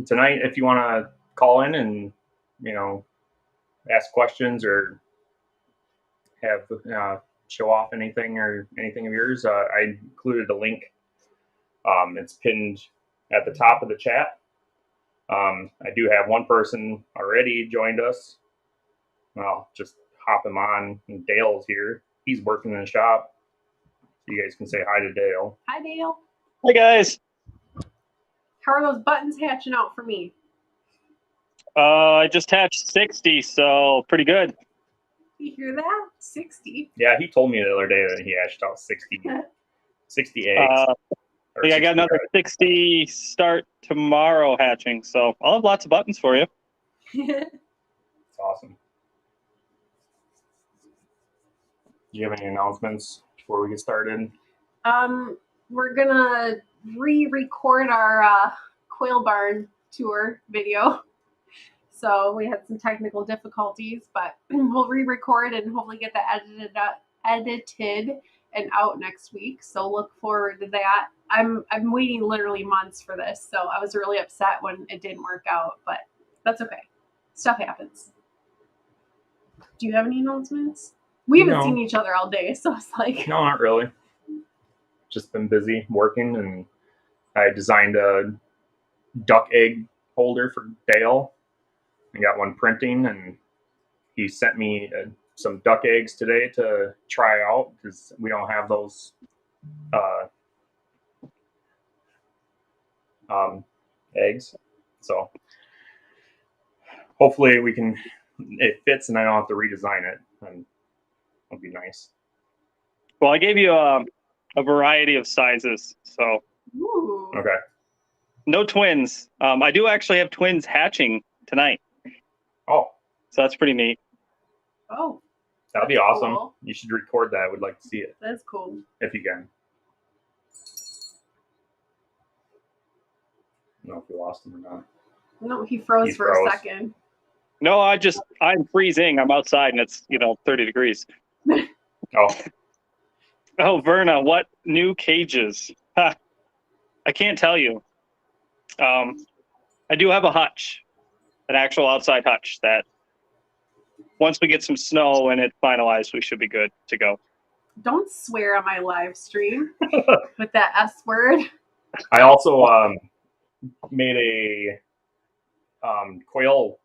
tonight, if you want to call in and ask questions or have show off anything of yours, I included a link. It's pinned at the top of the chat. I do have one person already joined us. Well, just hop him on. Dale's here. He's working in the shop. So you guys can say hi to Dale. Hi, Dale. Hey, guys. How are those buttons hatching out for me? I just hatched 60, so pretty good. You hear that? 60? Yeah, he told me the other day that he hatched out 60 eggs. I got another 60 start tomorrow hatching, so I'll have lots of buttons for you. That's awesome. Do you have any announcements before we get started? We're gonna re-record our Quail barn tour video. So we had some technical difficulties, but we'll re-record and hopefully get that edited and out next week. So look forward to that. I'm waiting literally months for this, so I was really upset when it didn't work out, but that's okay. Stuff happens. Do you have any announcements? We haven't seen each other all day, so it's like... No, not really. Just been busy working, and I designed a duck egg holder for Dale. I got one printing, and he sent me some duck eggs today to try out because we don't have those eggs. So hopefully it fits and I don't have to redesign it, and it'll be nice. Well, I gave you a variety of sizes, so. Ooh. Okay. No twins. I do actually have twins hatching tonight. Oh. So that's pretty neat. Oh. That'd be awesome. Cool. You should record that. I would like to see it. That's cool. If you can. I don't know if you lost him or not. No, he froze for a second. No, I'm freezing. I'm outside and it's, 30 degrees. Oh. Oh, Verna, what new cages? I can't tell you. I do have a hutch, an actual outside hutch that once we get some snow and it's finalized, we should be good to go. Don't swear on my live stream with that S word. I also made a quail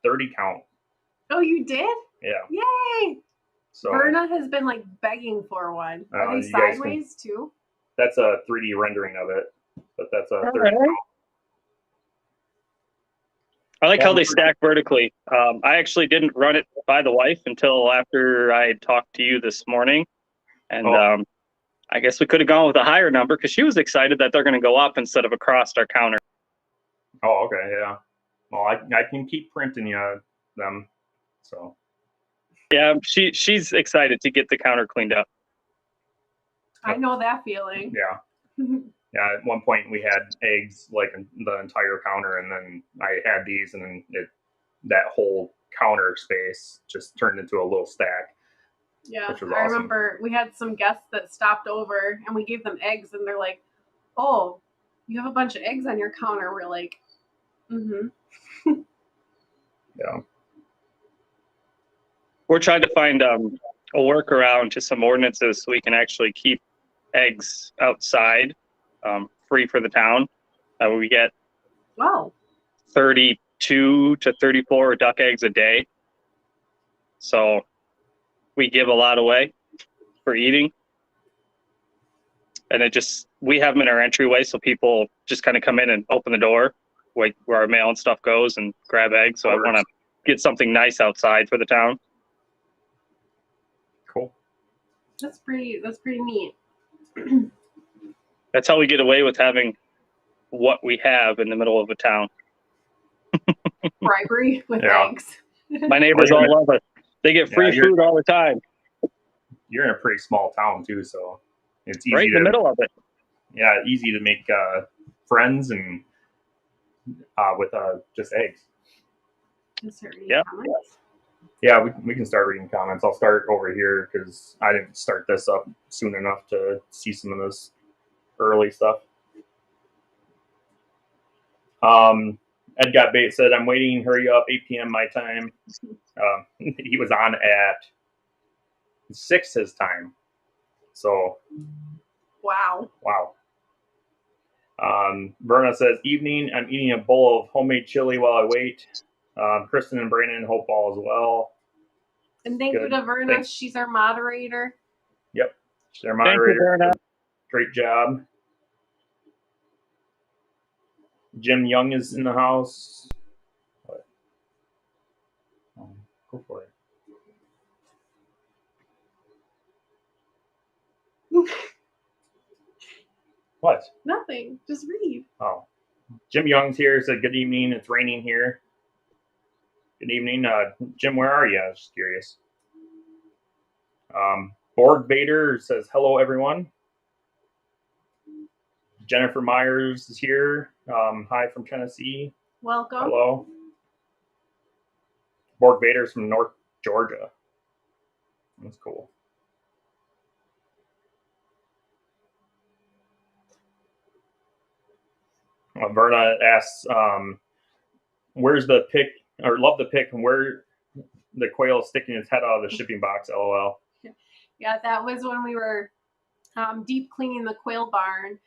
30 count. Oh, you did? Yeah. Yay! So Verna has been begging for one. Are they sideways too? That's a 3D rendering of it, but that's a 30 count. I like how they stack vertically. I actually didn't run it by the wife until after I had talked to you this morning. And I guess we could have gone with a higher number because she was excited that they're going to go up instead of across our counter. Oh, okay, yeah. Well, I can keep printing you them, so. Yeah, she's excited to get the counter cleaned up. I know that feeling. Yeah. Yeah, at one point we had eggs the entire counter, and then I had these, and then that whole counter space just turned into a little stack. Yeah, which was I awesome. remember we had some guests that stopped over, and we gave them eggs, and they're like, "Oh, you have a bunch of eggs on your counter." We're like, "Mm-hmm." Yeah. We're trying to find a workaround to some ordinances so we can actually keep eggs outside. Free for the town. We get 32 to 34 duck eggs a day. So we give a lot away for eating. And we have them in our entryway so people just kind of come in and open the door where our mail and stuff goes and grab eggs. So I want to get something nice outside for the town. Cool. That's pretty neat. That's how we get away with having what we have in the middle of a town. Bribery with eggs. My neighbors all love it. They get free food all the time. You're in a pretty small town too, so it's easy right in the middle of it. Yeah, easy to make friends and with just eggs. Yeah, we can start reading comments. I'll start over here because I didn't start this up soon enough to see some of this. early stuff. Ed Got Bait said, I'm waiting, hurry up, 8 p.m. my time. He was on at 6 his time. So, Wow. Verna says, evening, I'm eating a bowl of homemade chili while I wait. Kristen and Brandon hope all as well. And thank you to Verna. Thanks. She's our moderator. Yep. She's our moderator. Thank you, Verna. Great job. Jim Young is in the house. What? Go for it. What? Nothing. Just read. Oh. Jim Young's here. Said, good evening. It's raining here. Good evening. Jim, where are you? I was just curious. Borg Vader says, hello, everyone. Jennifer Myers is here. Hi from Tennessee. Welcome. Hello. Borg Vader's from North Georgia. That's cool. Verna asks, where's the pic, or love the pic, where the quail is sticking its head out of the shipping box, LOL. Yeah, that was when we were deep cleaning the quail barn.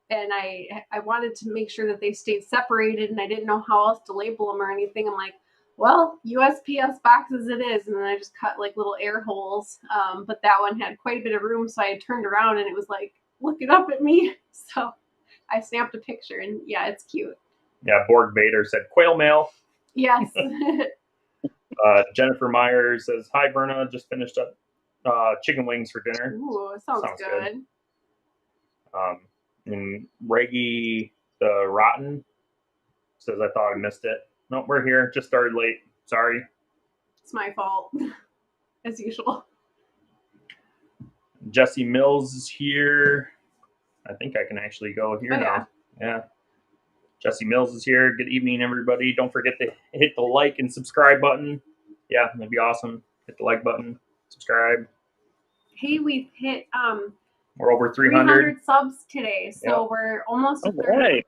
And I wanted to make sure that they stayed separated, and I didn't know how else to label them or anything. I'm like, well, USPS boxes it is. And then I just cut like little air holes. But that one had quite a bit of room, so I had turned around and it was like looking up at me. So I snapped a picture, and yeah, it's cute. Yeah, Borg Vader said quail mail. Yes. Jennifer Myers says, hi, Verna, just finished up chicken wings for dinner. Ooh, sounds good. And Reggie the Rotten says, I thought I missed it. No, we're here. Just started late. Sorry. It's my fault, as usual. Jesse Mills is here. I think I can actually go here now. Yeah. Jesse Mills is here. Good evening, everybody. Don't forget to hit the like and subscribe button. Yeah, that'd be awesome. Hit the like button. Subscribe. Hey, we've hit we're over 300 subs today, so we're almost a third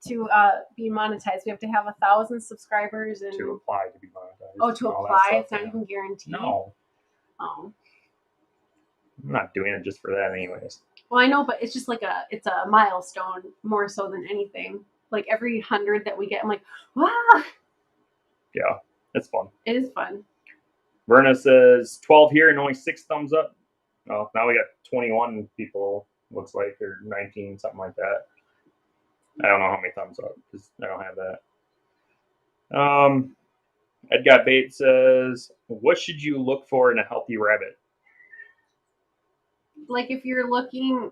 to be monetized. We have to have 1,000 subscribers and to apply to be monetized. Oh, to apply? It's not even guaranteed. No. Oh. I'm not doing it just for that, anyways. Well, I know, but it's just like it's a milestone more so than anything. Like every 100 that we get, I'm like, wow. Yeah, it's fun. It is fun. Verna says 12 here and only 6 thumbs up. Oh, now we got 21 people, looks like, or 19, something like that. I don't know how many thumbs up because I don't have that. Ed Got Bait says, what should you look for in a healthy rabbit? Like if you're looking,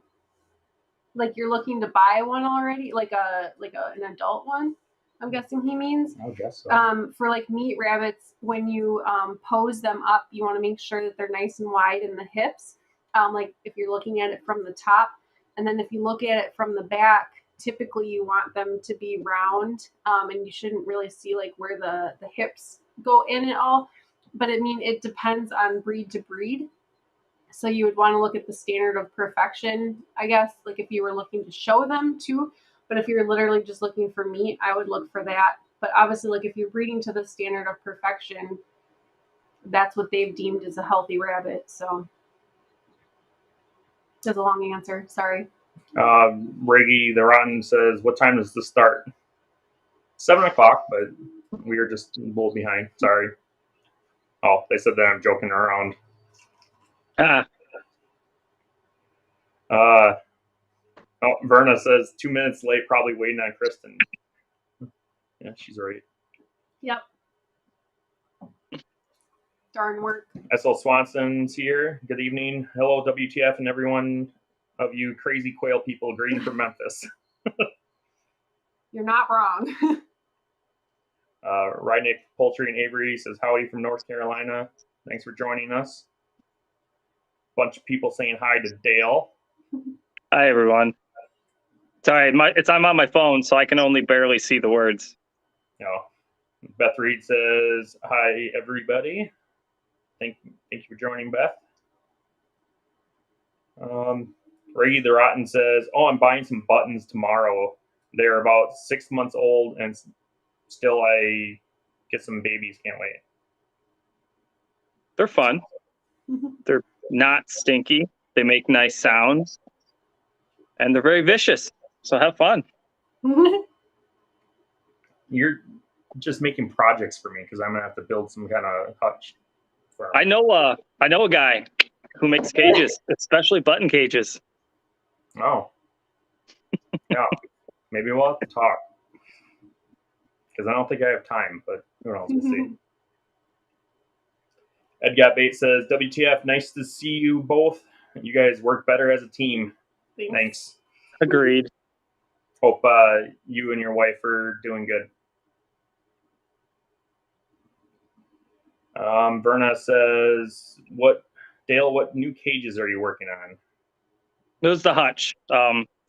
to buy one already, an adult one. I'm guessing he means. I guess so. For like meat rabbits, when you pose them up, you want to make sure that they're nice and wide in the hips. Like if you're looking at it from the top, and then if you look at it from the back, typically you want them to be round, and you shouldn't really see like where the hips go in at all. But I mean, it depends on breed to breed. So you would want to look at the standard of perfection, I guess, like if you were looking to show them too. But if you're literally just looking for meat, I would look for that. But obviously, like if you're breeding to the standard of perfection, that's what they've deemed as a healthy rabbit. So that's a long answer. Sorry. Reggie the Rotten says, what time does this start? 7 o'clock, but we are just a little behind. Sorry. Oh, they said that I'm joking around. Verna says 2 minutes late, probably waiting on Kristen. Yeah, she's right. Yep. Darn work. S.L. Swanson's here. Good evening. Hello, WTF, and everyone of you crazy quail people greeting from Memphis. You're not wrong. Rydnick Poultry and Avery says howdy from North Carolina. Thanks for joining us. Bunch of people saying hi to Dale. Hi, everyone. Sorry, I'm on my phone, so I can only barely see the words. Beth Reed says hi, everybody. Thank you for joining, Beth. Reggie the Rotten says, "Oh, I'm buying some buttons tomorrow. They're about 6 months old, and still I get some babies. Can't wait." They're fun. They're not stinky. They make nice sounds, and they're very vicious. So have fun. You're just making projects for me because I'm gonna have to build some kind of hutch. I know a guy who makes cages, especially button cages. Oh, yeah. Maybe we'll have to talk because I don't think I have time, but who knows? We'll see. Ed Got Bait says, "WTF? Nice to see you both. You guys work better as a team. Thanks." Agreed. Hope you and your wife are doing good. Verna says, Dale, what new cages are you working on?" It was the hutch.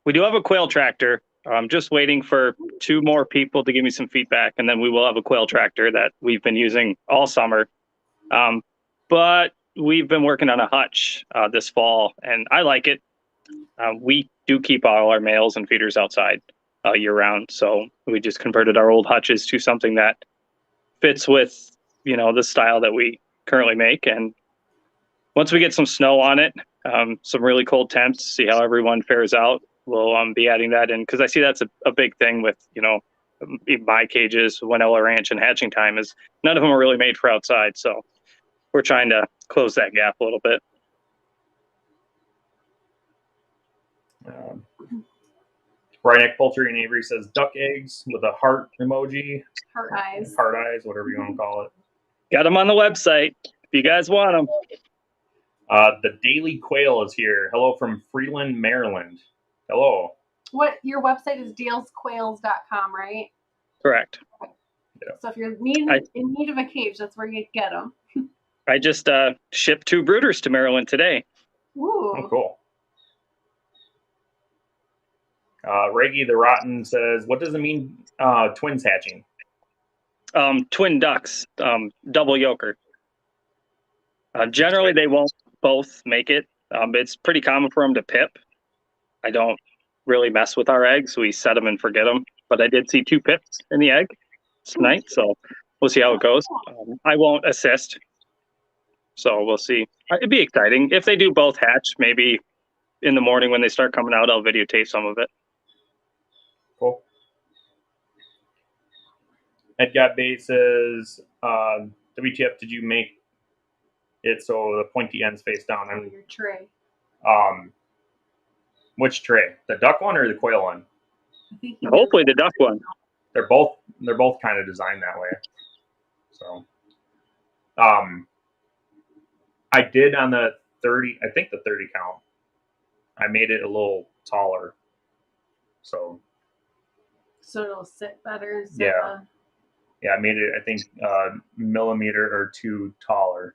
We do have a quail tractor. I'm just waiting for 2 more people to give me some feedback, and then we will have a quail tractor that we've been using all summer. But we've been working on a hutch this fall, and I like it. We do keep all our males and feeders outside year round, so we just converted our old hutches to something that fits with, the style that we currently make. And once we get some snow on it, some really cold temps, see how everyone fares out, we'll be adding that in, because I see that's a big thing with, my cages, Winella Ranch and Hatching Time, is none of them are really made for outside. So we're trying to close that gap a little bit. Rhineck Poultry and Avery says, "Duck eggs with a heart emoji." Heart eyes. Heart eyes, whatever you want to call it. Got them on the website if you guys want them. The Daily Quail is here. Hello from Freeland, Maryland. Hello. What your website is dalesquails.com, right? Correct. Yeah. So if you're in need of a cage, that's where you get them. I just shipped 2 brooders to Maryland today. Ooh. Oh, cool. Reggie the Rotten says, "What does it mean, twins hatching?" Twin ducks, double yoker. Generally, they won't both make it. It's pretty common for them to pip. I don't really mess with our eggs. We set them and forget them. But I did see 2 pips in the egg tonight, so we'll see how it goes. I won't assist, so we'll see. It'd be exciting. If they do both hatch, maybe in the morning when they start coming out, I'll videotape some of it. Cool. Ed Got Bait says, "WTF, did you make it so the pointy ends face down?" On your tray. Which tray? The duck one or the quail one? Hopefully the duck one. They're both kind of designed that way. So, I did on the 30. I think the 30 count. I made it a little taller. So it'll sit better. Yeah. Yeah, I made it, I think, millimeter or 2 taller.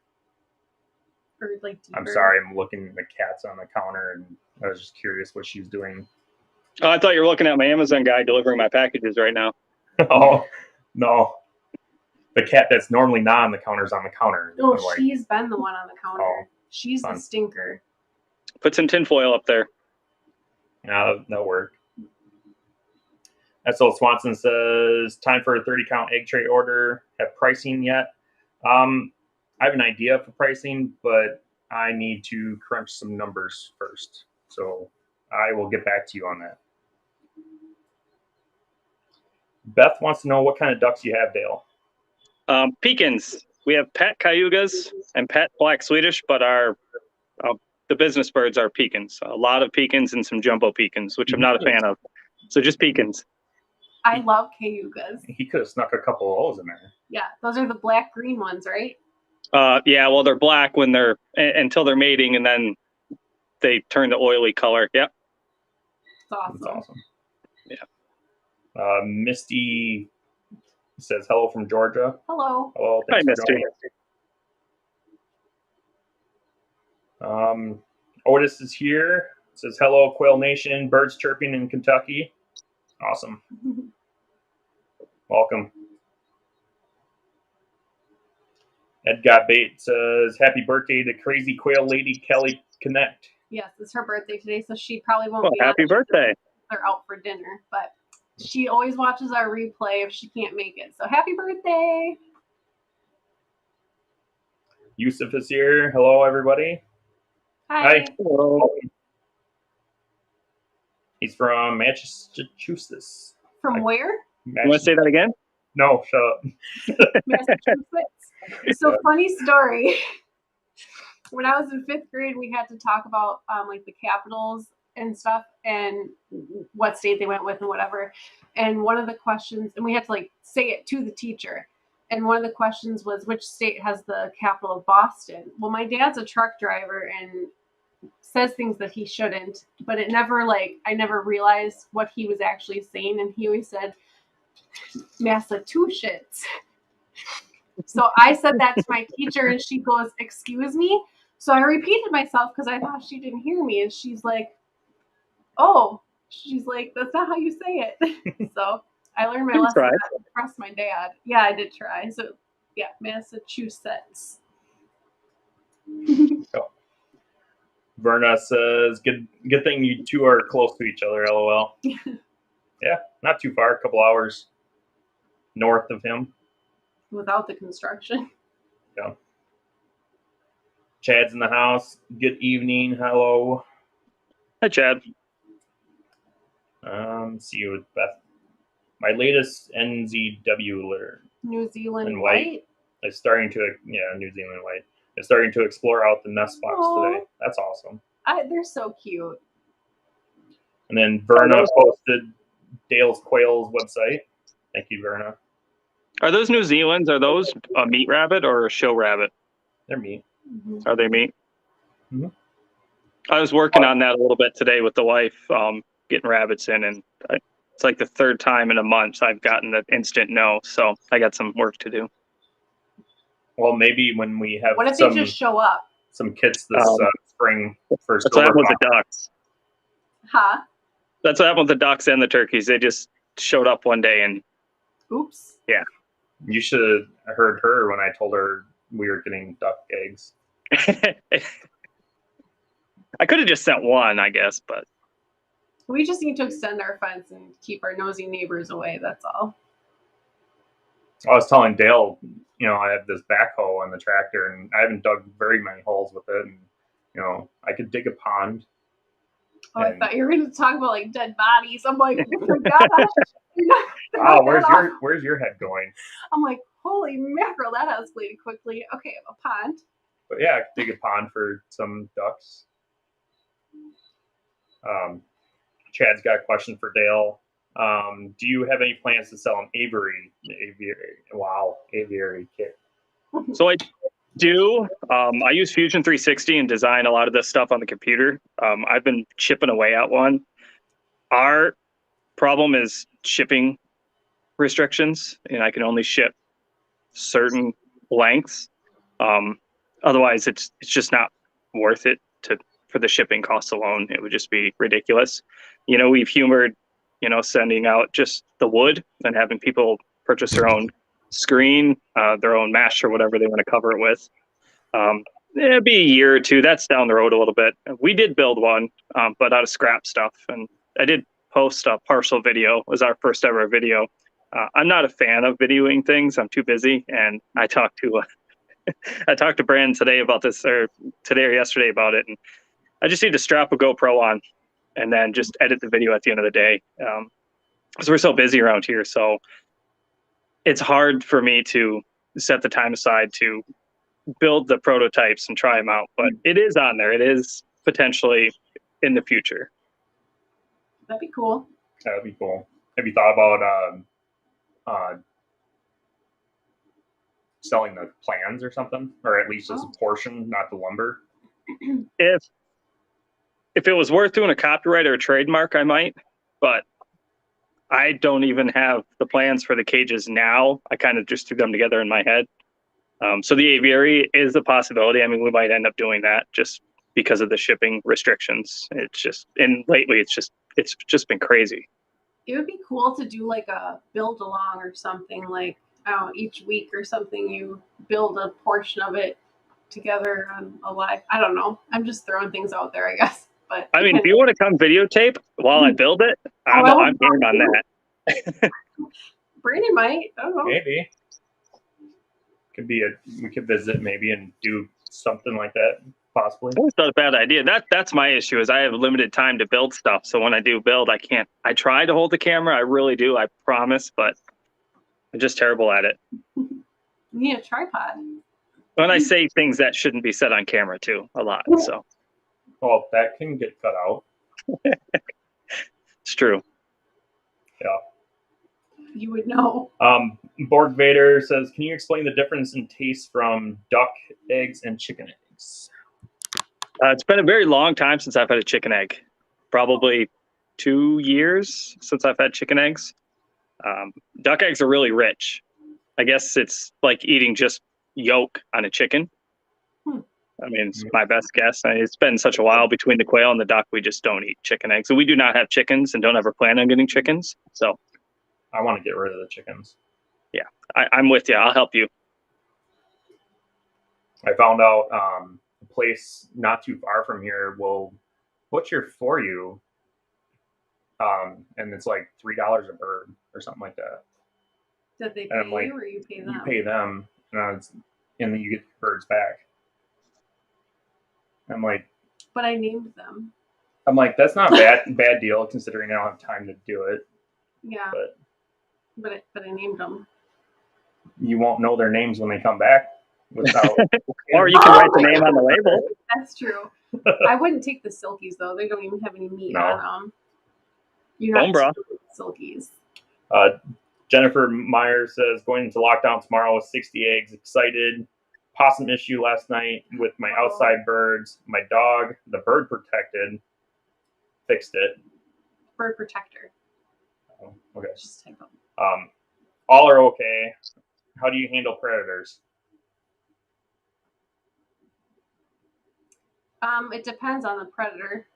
Or like deeper. I'm sorry, I'm looking at the cat's on the counter, and I was just curious what she's doing. Oh, I thought you were looking at my Amazon guy delivering my packages right now. Oh, no. The cat that's normally not on the counter is on the counter. No, she's been the one on the counter. Oh, she's fun. The stinker. Put some tinfoil up there. No, that'll work. S.L. Swanson says, "Time for a 30 count egg tray order. Have pricing yet?" I have an idea for pricing, but I need to crunch some numbers first. So I will get back to you on that. Beth wants to know what kind of ducks you have, Dale. Pekins. We have pet cayugas and pet black Swedish, but the business birds are pekins. A lot of pekins and some jumbo pekins, which I'm not a fan of. So just pekins. I love cayugas. He could have snuck a couple of those in there. Yeah, those are the black-green ones, right? Yeah, well, they're black when until they're mating, and then they turn the oily color. Yep. That's awesome. Yeah. Misty says, "Hello from Georgia." Hello. Hello. Hi, Misty. Otis is here. Says, "Hello, Quail Nation. Birds chirping in Kentucky." Awesome. Welcome. Ed Got Bait says, "Happy birthday to crazy quail lady Kelly Connect." Yes, it's her birthday today, so she probably won't Well, be on. happy birthday. They're out for dinner, but she always watches our replay if she can't make it. So happy birthday. Yusuf is here. Hello, everybody. Hi. Hello. He's from Massachusetts. From where? You want to say that again? No, shut up. Massachusetts. So funny story. When I was in 5th grade, we had to talk about like the capitals and stuff and what state they went with and whatever. And one of the questions, and we had to like say it to the teacher. And one of the questions was, which state has the capital of Boston? Well, my dad's a truck driver and says things that he shouldn't, but it never I never realized what he was actually saying. And he always said, Massachusetts. So I said that to my teacher and she goes, excuse me? So I repeated myself because I thought she didn't hear me. And she's like, oh, she's like, that's not how you say it. So I learned my lesson not to trust my dad. Yeah, I did try. So yeah, Massachusetts. Oh. Verna says, good thing you two are close to each other, LOL. Yeah, not too far, a couple hours north of him. Without the construction. Yeah. Chad's in the house. Good evening. Hello. Hi, Chad. See you with Beth. My latest NZW litter. New Zealand and white. Is starting to, New Zealand white. Is starting to explore out the nest box today. That's awesome. They're so cute. And then Verna posted Dale's Quails website. Thank you, Verna. Are those New Zealand's? Are those a meat rabbit or a show rabbit? They're meat. Mm-hmm. Are they meat? Mm-hmm. I was working on that a little bit today with the wife, getting rabbits in, and it's like the 3rd time in a month I've gotten the instant no. So I got some work to do. Well, maybe when we have what if they just show up? Some kits this spring for That's what happened with the ducks. Huh? That's what happened with the ducks and the turkeys. They just showed up one day and. Oops. Yeah. You should have heard her when I told her we were getting duck eggs. I could have just sent one, I guess, but. We just need to extend our fence and keep our nosy neighbors away. That's all. I was telling Dale, I have this backhoe on the tractor, and I haven't dug very many holes with it. And, I could dig a pond. Oh, I thought you were going to talk about like dead bodies. I'm like, oh my gosh. Oh, where's your head going? I'm like, holy mackerel, that escalated quickly. Okay, a pond. But yeah, I could dig a pond for some ducks. Chad's got a question for Dale. Do you have any plans to sell an Avery kit? So I do. I use Fusion 360 and design a lot of this stuff on the computer. I've been chipping away at one. Our problem is shipping restrictions, and I can only ship certain lengths. Otherwise, it's just not worth it for the shipping costs alone. It would just be ridiculous. We've humored, sending out just the wood and having people purchase their own screen, their own mesh or whatever they want to cover it with. It'd be a year or two. That's down the road a little bit. We did build one, but out of scrap stuff. And I did post a partial video. It was our first ever video. I'm not a fan of videoing things. I'm too busy. And I talked to Brandon today about this, or today or yesterday about it. And I just need to strap a GoPro on and then just edit the video at the end of the day. Because we're so busy around here. So it's hard for me to set the time aside to build the prototypes and try them out. But it is on there. It is potentially in the future. That'd be cool. That'd be cool. Have you thought about selling the plans or something? Or at least just a portion, not the lumber? If it was worth doing a copyright or a trademark, I might, but I don't even have the plans for the cages now. I kind of just threw them together in my head. So the aviary is a possibility. I mean, we might end up doing that just because of the shipping restrictions. And lately it's just been crazy. It would be cool to do like a build along or something, like, I don't know, each week or something, you build a portion of it together on a live. I don't know. I'm just throwing things out there, I guess. But I mean, if you want to come videotape while I build it, I'm game on that. Brandon might. I don't know. Maybe. We could visit maybe and do something like that, possibly. It's not a bad idea. That's my issue is I have limited time to build stuff. So when I do build, I can't. I try to hold the camera. I really do. I promise, but I'm just terrible at it. You need a tripod. When I say things that shouldn't be said on camera too, a lot. So. Well, that can get cut out. It's true. Yeah. You would know. Borg Vader says, can you explain the difference in taste from duck eggs and chicken eggs? It's been a very long time since I've had a chicken egg. Probably 2 years since I've had chicken eggs. Duck eggs are really rich. I guess it's like eating just yolk on a chicken. I mean, it's my best guess. It's been such a while between the quail and the duck. We just don't eat chicken eggs. And we do not have chickens and don't ever plan on getting chickens. So I want to get rid of the chickens. Yeah, I'm with you. I'll help you. I found out a place not too far from here will butcher for you. And it's like $3 a bird or something like that. Did they pay you or you pay them? You pay them, and then you get the birds back. I'm like, but I named them. I'm like, that's not a bad deal considering I don't have time to do it. Yeah. But I named them. You won't know their names when they come back without. Or you can write the name on the label. That's true. I wouldn't take the silkies though. They don't even have any meat on them. You're not silkies. Jennifer Meyer says, going into lockdown tomorrow with 60 eggs. Excited. Possum issue last night with my outside birds. My dog, the bird protected, fixed it. Bird protector. Oh, okay. Just type them. All are okay. How do you handle predators? It depends on the predator.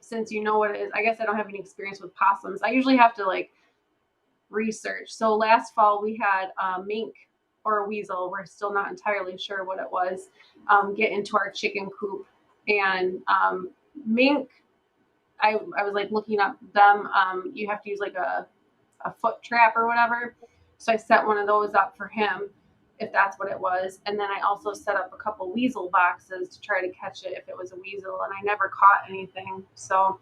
Since you know what it is. I guess I don't have any experience with possums. I usually have to like research. So last fall we had mink or a weasel. We're still not entirely sure what it was. Get into our chicken coop, and mink. I was like looking up them. You have to use like a foot trap or whatever. So I set one of those up for him, if that's what it was. And then I also set up a couple weasel boxes to try to catch it if it was a weasel, and I never caught anything. So,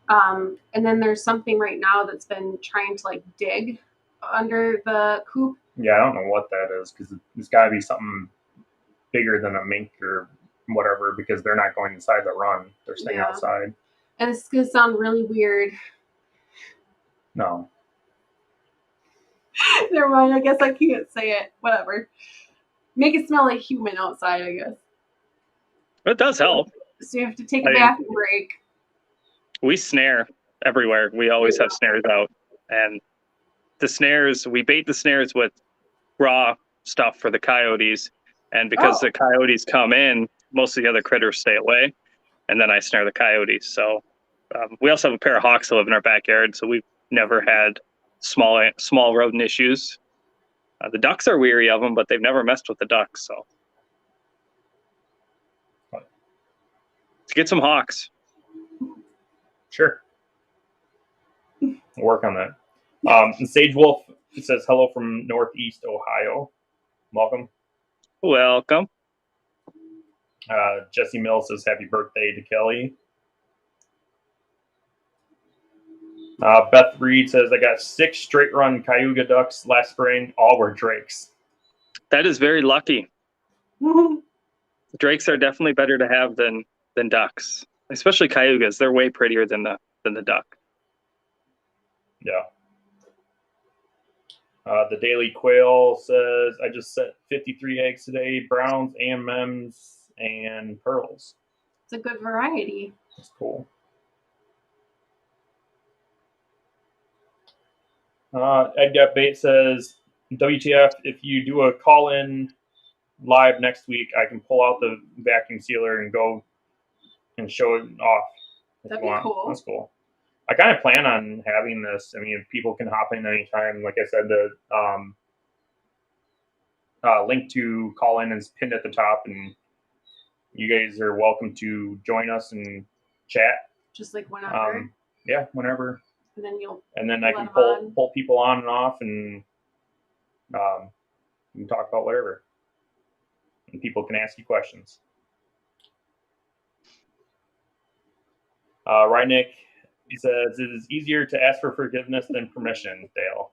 and then there's something right now that's been trying to like dig under the coop. Yeah, I don't know what that is because it's got to be something bigger than a mink or whatever because they're not going inside the run. They're staying outside. And it's going to sound really weird. No. Never mind. I guess I can't say it. Whatever. Make it smell like human outside, I guess. It does help. So you have to take a bathroom break. We snare everywhere. We always have snares out. And the snares, we bait the snares with raw stuff for the coyotes. And because the coyotes come in, most of the other critters stay away. And then I snare the coyotes. So we also have a pair of hawks that live in our backyard. So we've never had small rodent issues. The ducks are weary of them, but they've never messed with the ducks. So let's get some hawks. Sure. We'll work on that. Sage Wolf says hello from Northeast Ohio. Welcome. Welcome. Jesse Mills says happy birthday to Kelly. Beth Reed says, I got 6 straight run Cayuga ducks last spring. All were drakes. That is very lucky. Drakes are definitely better to have than ducks, especially Cayugas. They're way prettier than the duck. Yeah. The Daily Quail says, I just set 53 eggs today, browns and mems and pearls. It's a good variety. That's cool. Ed Got Bait says, WTF, if you do a call-in live next week, I can pull out the vacuum sealer and go and show it off. That'd be cool. That's cool. I kind of plan on having this. I mean, people can hop in anytime. Like I said, the link to call in is pinned at the top, and you guys are welcome to join us and chat. Just like whenever. Yeah, whenever. And then I can pull people on and off, and we can talk about whatever. And people can ask you questions. Rynick, he says, it is easier to ask for forgiveness than permission, Dale.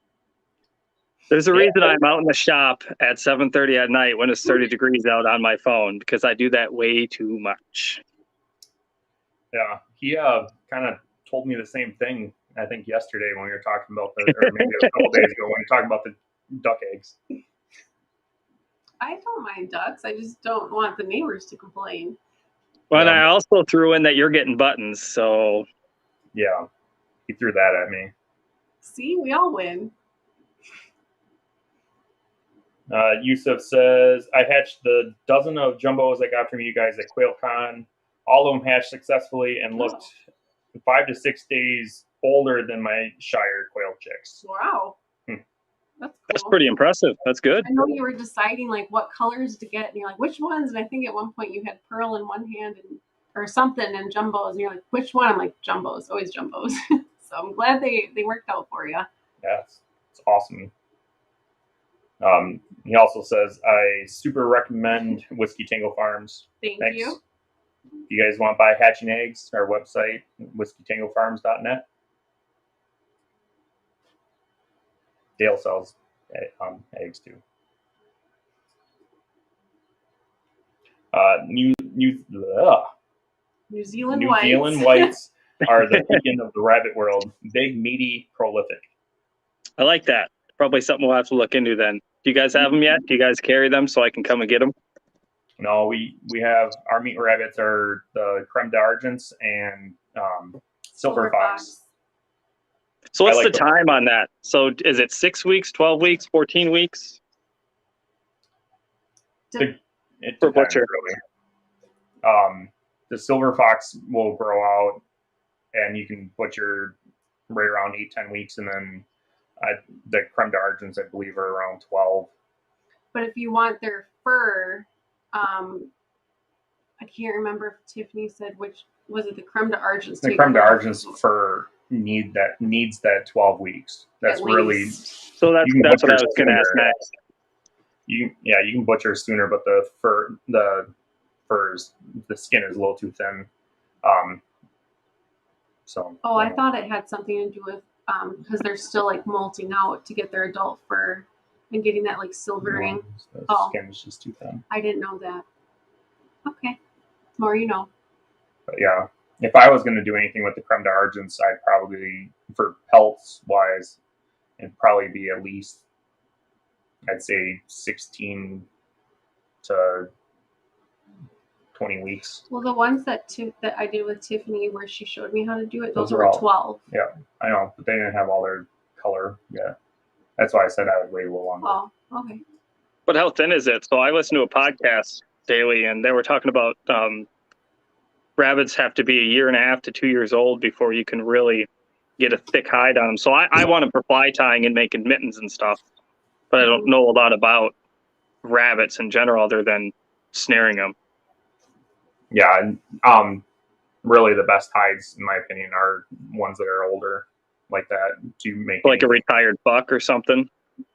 There's a reason I'm out in the shop at 7:30 at night when it's 30 degrees out on my phone, because I do that way too much. Yeah, he kind of told me the same thing, I think, yesterday when we were talking about or maybe a couple days ago when we were talking about the duck eggs. I don't mind ducks. I just don't want the neighbors to complain. Well, and I also threw in that you're getting buttons, so... Yeah, he threw that at me. See, we all win. Yusuf says, I hatched the dozen of jumbos I got from you guys at QuailCon. All of them hatched successfully and looked 5 to 6 days older than my Shire quail chicks. Wow. That's cool. That's pretty impressive. That's good. I know you were deciding like what colors to get, and you're like, which ones? And I think at one point you had pearl in one hand or something and jumbos, and you're like, which one? I'm like, jumbos, always jumbos. So I'm glad they worked out for you. Yeah, it's awesome. He also says, I super recommend Whiskey Tango Farms. Thanks. You. If you guys want to buy hatching eggs, our website, whiskeytangofarms.net. Dale sells eggs too. New Zealand whites are the beacon of the rabbit world. Big, meaty, prolific. I like that. Probably something we'll have to look into then. Do you guys have them yet? Do you guys carry them so I can come and get them? No, we have our meat rabbits are the creme d'argents and silver fox. So what's the time on that? So is it 6 weeks, 12 weeks, 14 weeks? For butcher. Really. The silver fox will grow out and you can butcher right around 8-10 weeks, and then the creme d'argents, I believe, are around 12. But if you want their fur, I can't remember if Tiffany said which was it. The creme d'argents. The creme d'argents fur needs that 12 weeks. That's really so. That's what I was going to ask next. You can butcher sooner, but the skin is a little too thin. I thought it had something to do with because they're still like molting out to get their adult fur and getting that like silvering. The skin is just too thin. I didn't know that. Okay, more you know. But yeah, if I was going to do anything with the creme d'argents, I'd probably, for pelts wise, it'd probably be at least, I'd say 16 to 20 weeks. Well, the ones that I did with Tiffany, where she showed me how to do it, those were 12. Yeah, I know, but they didn't have all their color yet. That's why I said I would wait a little longer. Oh, okay. But how thin is it? So I listen to a podcast daily, and they were talking about rabbits have to be 1.5 to 2 years old before you can really get a thick hide on them. So I want them for fly tying and making mittens and stuff, but I don't know a lot about rabbits in general other than snaring them. Yeah, really the best hides, in my opinion, are ones that are older, like that, to make like a retired buck or something.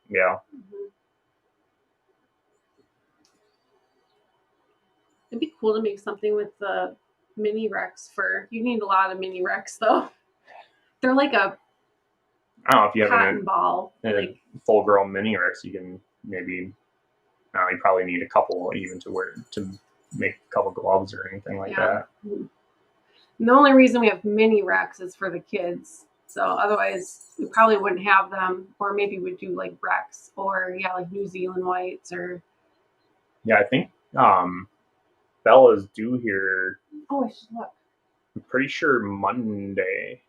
Yeah. It'd be cool to make something with the mini Rex fur. You need a lot of mini Rex though. They're like a I don't know if you have cotton ball. Like full grown mini Rex, you can maybe you probably need a couple even to make a couple gloves or anything like that. And the only reason we have mini Rex is for the kids. So otherwise we probably wouldn't have them, or maybe we'd do like Rex or like New Zealand whites or. Yeah, I think Bella's due here. Oh, I should look. I'm pretty sure Monday.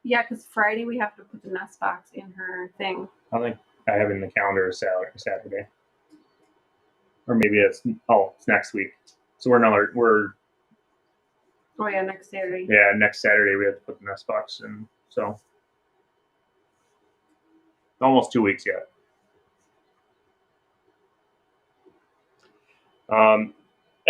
Yeah, because Friday we have to put the nest box in her thing. I think I have it in the calendar Saturday. Or maybe it's next week. So next Saturday. Yeah, next Saturday we have to put the nest box in. So almost 2 weeks yet.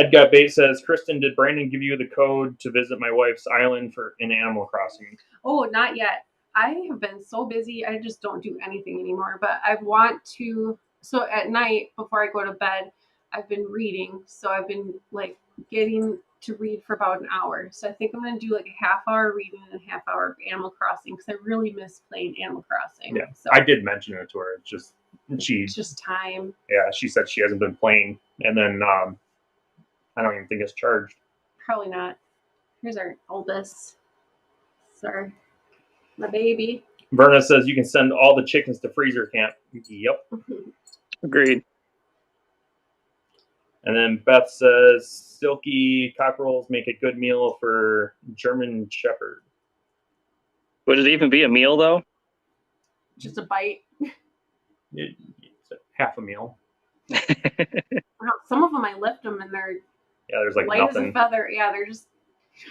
Ed Got Bait says, Kristen, did Brandon give you the code to visit my wife's island in Animal Crossing? Oh, not yet. I have been so busy. I just don't do anything anymore. But I want to. So at night before I go to bed, I've been reading. So I've been like getting to read for about an hour. So I think I'm going to do like a half hour reading and a half hour of Animal Crossing because I really miss playing Animal Crossing. Yeah, so I did mention it to her. It's just time. Yeah, she said she hasn't been playing, and then I don't even think it's charged. Probably not. Here's our oldest. Sorry, my baby. Verna says you can send all the chickens to freezer camp. Yep. Agreed. And then Beth says silky cockerels make a good meal for German Shepherd. Would it even be a meal though? Just a bite. It's half a meal. Some of them I lift them and they're there's like light nothing. as a feather. Yeah, they're just.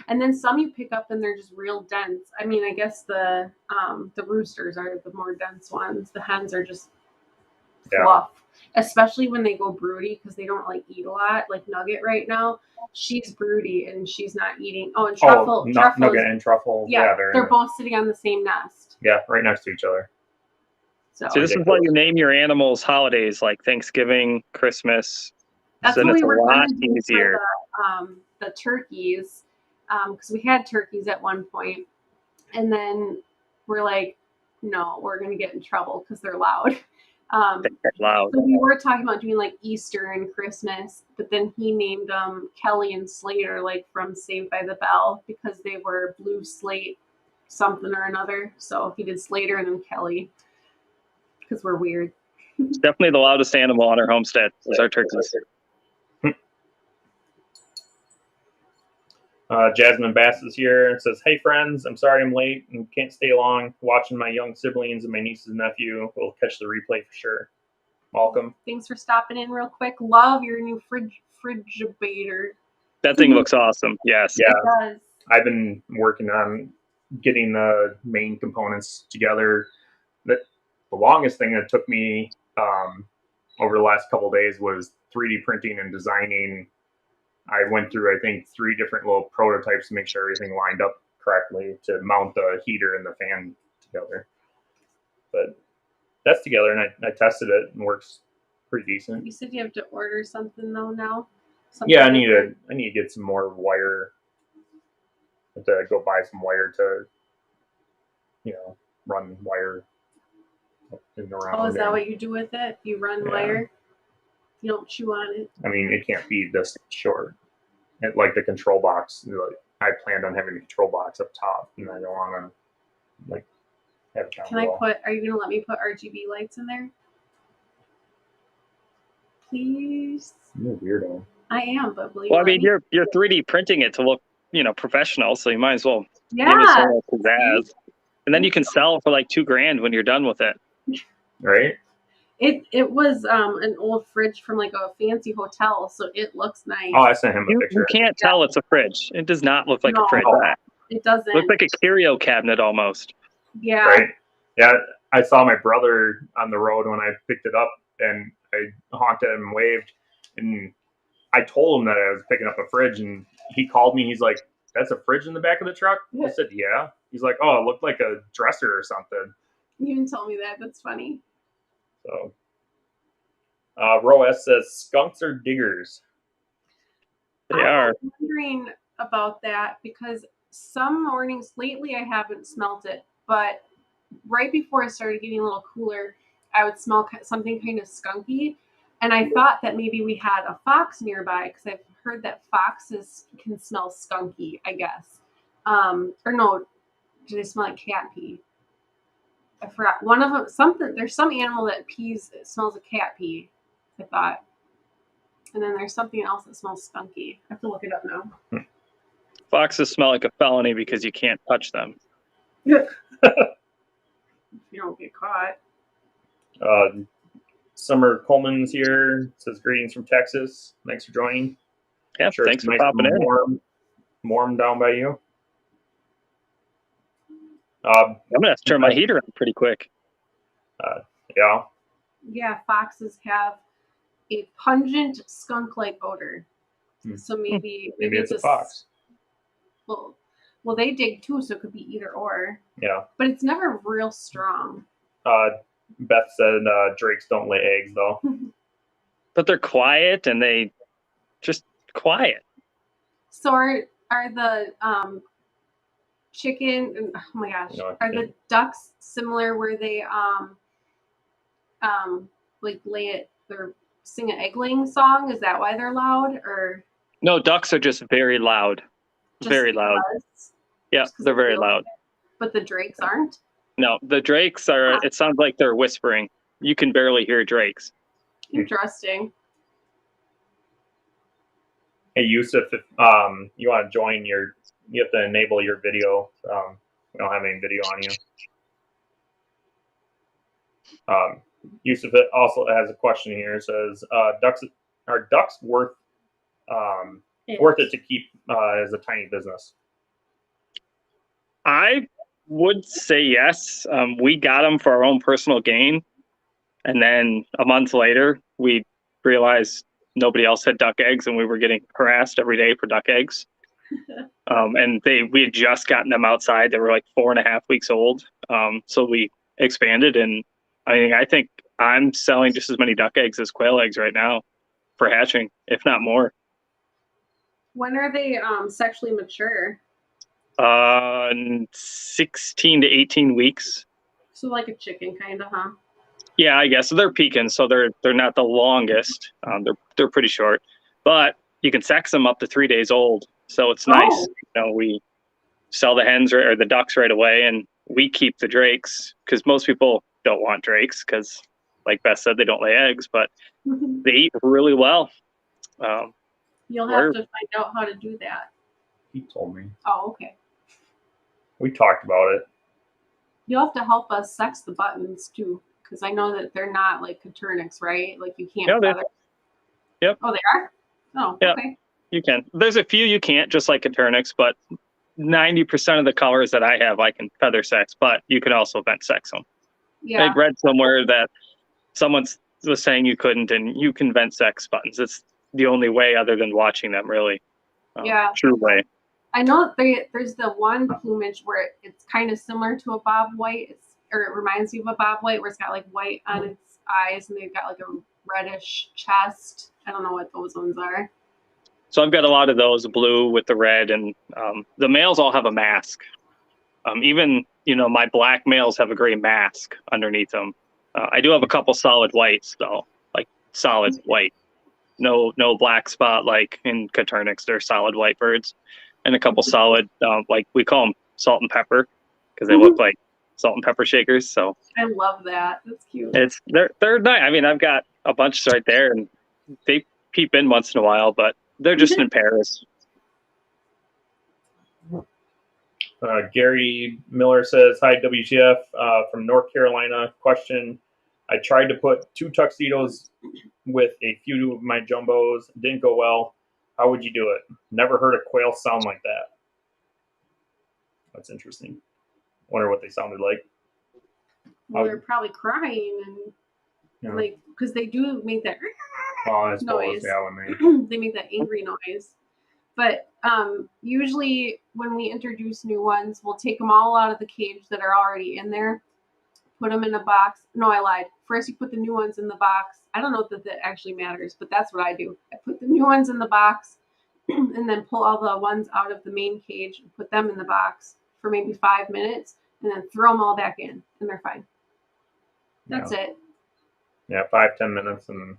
And then some you pick up and they're just real dense. I mean, I guess the roosters are the more dense ones. The hens are just fluff. Especially when they go broody because they don't like eat a lot. Like Nugget right now, she's broody and she's not eating. Oh, and Truffle. Nugget and Truffle. Yeah, they're both sitting on the same nest. Yeah, right next to each other. So this is why you name your animals holidays like Thanksgiving, Christmas. That's so what it's we were a lot going to do easier. for the turkeys because we had turkeys at one point, and then we're like, no, we're going to get in trouble because they're loud. They're loud. So we were talking about doing like Easter and Christmas, but then he named them Kelly and Slater, like from Saved by the Bell, because they were blue slate something or another. So he did Slater and then Kelly because we're weird. It's definitely the loudest animal on our homestead is our turkeys. Jasmine Bass is here and says, hey friends, I'm sorry I'm late and can't stay long. Watching my young siblings and my nieces and nephew. We'll catch the replay for sure. Welcome. Thanks for stopping in real quick. Love your new frigidator. That thing looks awesome. Yes. Yeah. It does. I've been working on getting the main components together. The longest thing that took me over the last couple of days was 3D printing and designing. I went through, I think, 3 different little prototypes to make sure everything lined up correctly to mount the heater and the fan together. But that's together, and I tested it and works pretty decent. You said you have to order something though now. Yeah, I need to get some more wire. I have to go buy some wire to, run wire up and around. Oh, is that what you do with it? You run wire? You don't chew on it? I mean, it can't be this short. Like the control box, I planned on having the control box up top, and I don't want to have it down below. Are you going to let me put RGB lights in there? Please? You're a weirdo. I am, but will you Well, I mean, you're 3D printing it to look, professional, so you might as well give it some pizzazz. And then you can sell for like $2,000 when you're done with it. Right? It was an old fridge from like a fancy hotel, so it looks nice. Oh, I sent him a picture. You can't tell it's a fridge. It does not look like a fridge. It doesn't. It looks like a curio cabinet almost. Yeah. Right? Yeah, I saw my brother on the road when I picked it up, and I honked at him and waved, and I told him that I was picking up a fridge, and he called me. He's like, that's a fridge in the back of the truck? I said, yeah. He's like, oh, it looked like a dresser or something. You didn't tell me that. That's funny. So, Row S says, skunks are diggers. They are. I'm wondering about that because some mornings lately I haven't smelt it, but right before it started getting a little cooler, I would smell something kind of skunky. And I thought that maybe we had a fox nearby because I've heard that foxes can smell skunky, I guess. Or no, do they smell like cat pee? I forgot. One of them, there's some animal that smells of cat pee, I thought. And then there's something else that smells skunky. I have to look it up now. Foxes smell like a felony because you can't touch them. If you don't get caught. Summer Coleman's here. Says greetings from Texas. Thanks for joining. Yeah, sure, thanks for nice popping in. Warm down by you. I'm gonna have to turn my heater on pretty quick. Yeah. Yeah, foxes have a pungent skunk-like odor. So maybe it's a fox. Well, they dig too, so it could be either or. Yeah. But it's never real strong. Beth said drakes don't lay eggs though. But they're quiet and they just quiet. So are the chicken? Oh my gosh, are the ducks similar where they like lay it or sing an egg-laying song? Is that why they're loud or? No, ducks are just very loud. Very loud. Yeah, they're very loud. But the drakes aren't? No, the drakes are, it sounds like they're whispering. You can barely hear drakes. Interesting. Hey, Yusuf, if you want to join you have to enable your video. We don't have any video on you. Yusuf also has a question here. It says, are ducks worth it to keep as a tiny business? I would say yes. We got them for our own personal gain. And then a month later, we realized nobody else had duck eggs and we were getting harassed every day for duck eggs. And we had just gotten them outside. They were like 4.5 weeks old. So we expanded, and I think I'm selling just as many duck eggs as quail eggs right now for hatching, if not more. When are they sexually mature? 16 to 18 weeks. So like a chicken kind of, huh? Yeah, I guess. So they're pecans, so they're not the longest. They're pretty short. But you can sex them up to 3 days old. So it's nice. We sell the hens or the ducks right away, and we keep the drakes because most people don't want drakes because, like Beth said, they don't lay eggs, but they eat really well. You'll have to find out how to do that. He told me. Oh, okay. We talked about it. You'll have to help us sex the buttons too, because I know that they're not like Coturnix, right? Like you can't feather. Yep. Oh, they are? Oh, yep. Okay. You can. There's a few you can't, just like Coturnix, but 90% of the colors that I have, I can feather sex, but you can also vent sex them. Yeah. I read somewhere that someone was saying you couldn't, and you can vent sex buttons. It's the only way other than watching them, really. True way. I know there's the one plumage where it's kind of similar to a bob white, or it reminds you of a bob white, where it's got like white on its eyes and they've got like a reddish chest. I don't know what those ones are. So I've got a lot of those, blue with the red, and the males all have a mask. Even my black males have a gray mask underneath them. I do have a couple solid whites though, like solid white, no black spot like in Coturnix. They're solid white birds, and a couple solid like we call them salt and pepper because they look like salt and pepper shakers. So I love that. That's cute. They're nice. I mean, I've got a bunch right there, and they peep in once in a while, but they're just in pairs. Gary Miller says, hi, WTF, from North Carolina. Question, I tried to put 2 tuxedos with a few of my jumbos. Didn't go well. How would you do it? Never heard a quail sound like that. That's interesting. Wonder what they sounded like. Well, they're probably crying and like, because they do make that noise. Yeah, when they make that angry noise. But usually when we introduce new ones, we'll take them all out of the cage that are already in there, put them in a box. No, I lied. First, you put the new ones in the box. I don't know if that actually matters, but that's what I do. I put the new ones in the box and then pull all the ones out of the main cage and put them in the box for maybe 5 minutes and then throw them all back in, and they're fine. That's it. Yeah, 5-10 minutes, and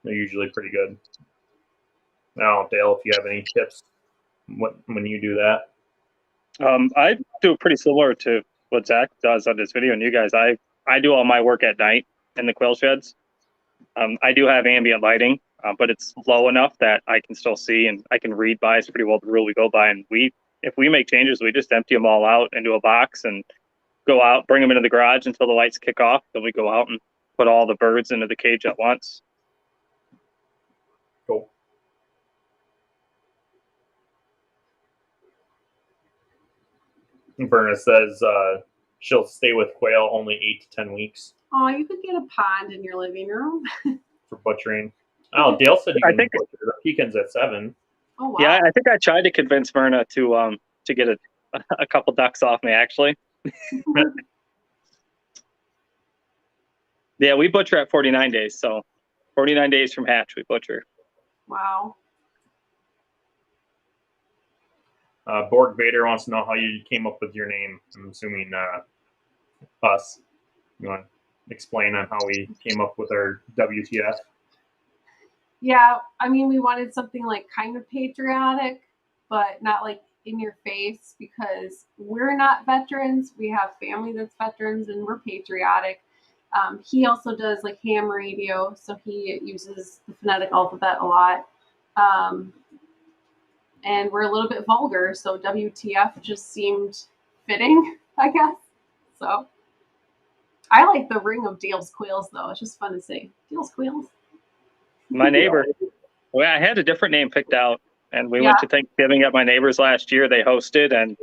they're usually pretty good. Now, Dale, if you have any tips when you do that. I do pretty similar to what Zach does on this video, and you guys. I do all my work at night in the quail sheds. I do have ambient lighting, but it's low enough that I can still see and I can read by. It's pretty well the rule we go by. And if we make changes, we just empty them all out into a box and go out, bring them into the garage until the lights kick off. Then we go out and put all the birds into the cage at once. Cool. Berna says she'll stay with quail only 8 to 10 weeks. Oh, you could get a pond in your living room. For butchering. Oh, Dale said you can butcher the pecans at 7. Oh wow. Yeah, I think I tried to convince Verna to get a couple ducks off me, actually. Yeah, we butcher at 49 days, so 49 days from hatch, we butcher. Wow. Borg Vader wants to know how you came up with your name. I'm assuming us. You want to explain on how we came up with our WTF? Yeah, I mean, we wanted something like kind of patriotic, but not like in your face because we're not veterans. We have family that's veterans and we're patriotic. He also does like ham radio, so he uses the phonetic alphabet a lot. And we're a little bit vulgar, so WTF just seemed fitting, I guess. So I like the ring of Dale's Quails, though. It's just fun to say. Dale's Quails. My neighbor, well, I had a different name picked out, and we went to Thanksgiving at my neighbor's last year. They hosted, and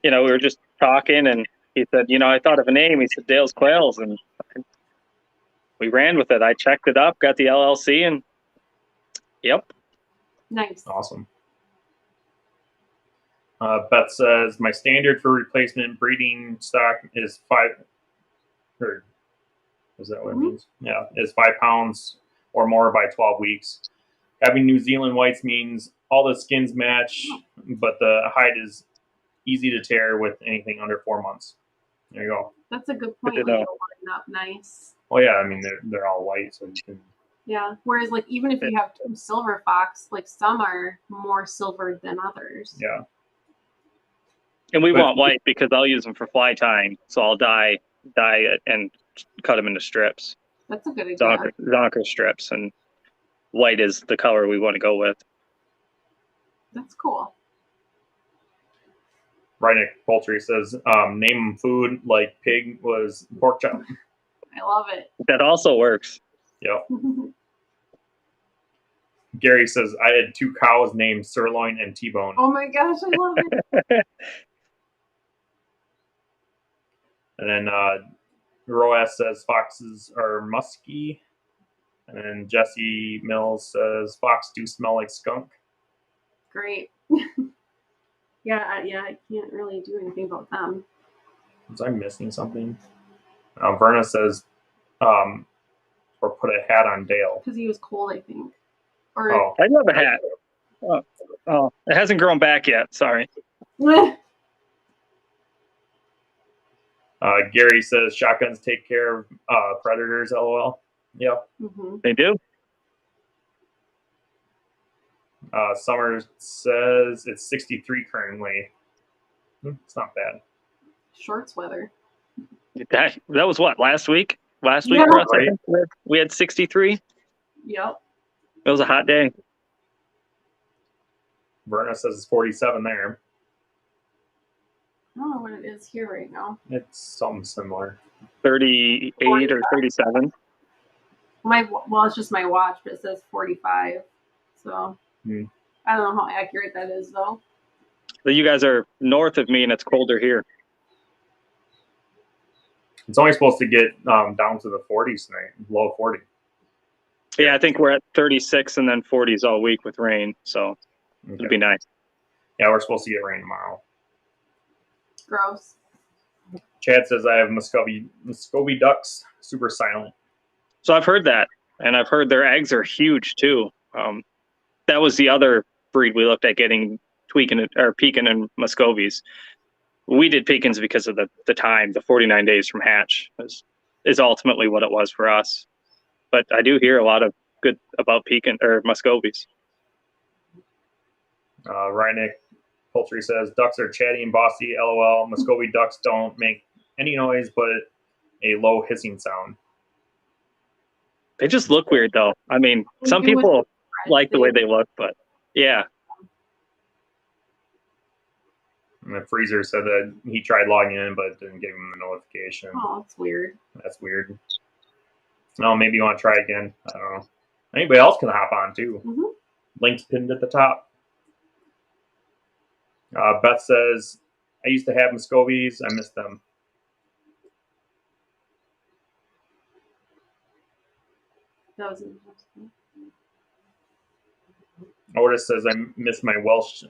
we were just talking, and he said, I thought of a name. He said Dale's Quails, and we ran with it. I checked it up, got the LLC, and yep. Nice. Awesome. Beth says, my standard for replacement breeding stock is 5, or is that what it means? Yeah, is 5 pounds or more by 12 weeks. Having New Zealand whites means all the skins match, but the hide is easy to tear with anything under 4 months. There you go. That's a good point. Like, it'll line up nice. Oh yeah, I mean they're all white, so you can. Yeah. Whereas, like, even if you have 2 silver fox, like some are more silvered than others. Yeah. And we want white because I'll use them for fly tying, so I'll dye it and cut them into strips. That's a good idea. Zonker strips, and white is the color we want to go with. That's cool. Rynick Poultry says, name food like pig was pork chop. I love it. That also works. Yep. Gary says, I had 2 cows named Sirloin and T-Bone. Oh my gosh, I love it. And then Roas says foxes are musky. And then Jesse Mills says fox do smell like skunk. Great. Yeah, I can't really do anything about them. Was I missing something? Verna says, or put a hat on Dale. Because he was cold, I think. Or I love a hat. Oh, it hasn't grown back yet. Sorry. Gary says shotguns take care of predators. LOL. Yep. Mm-hmm. They do. Summer says it's 63 currently. It's not bad. Shorts weather. That was what, last week? Last week, Yeah, for us, right. I think we had 63. Yep. It was a hot day. Verna says it's 47 there. I don't know what it is here right now. It's something similar. 38 or 37. It's just my watch, but it says 45. So I don't know how accurate that is, though. But you guys are north of me, and it's colder here. It's only supposed to get down to the 40s tonight, low 40. Yeah, I think we're at 36 and then 40s all week with rain, so it'd be nice. Yeah, we're supposed to get rain tomorrow. Gross. Chad says I have Muscovy ducks, super silent. So I've heard that, and I've heard their eggs are huge too. That was the other breed we looked at getting, Pekin and Muscovies. We did Pekins because of the time, the 49 days from hatch is ultimately what it was for us. But I do hear a lot of good about Pekin or Muscovies. Rynick Poultry says ducks are chatty and bossy. LOL. Muscovy ducks don't make any noise but a low hissing sound. They just look weird, though. I mean, some people like the way they look, but yeah. And the Freezer said that he tried logging in, but it didn't give him the notification. Oh, that's weird. That's weird. No, maybe you want to try again. I don't know. Anybody else can hop on, too. Mm-hmm. Link's pinned at the top. Beth says, I used to have Muscovies. I miss them. That was interesting. Otis says I miss my Welsh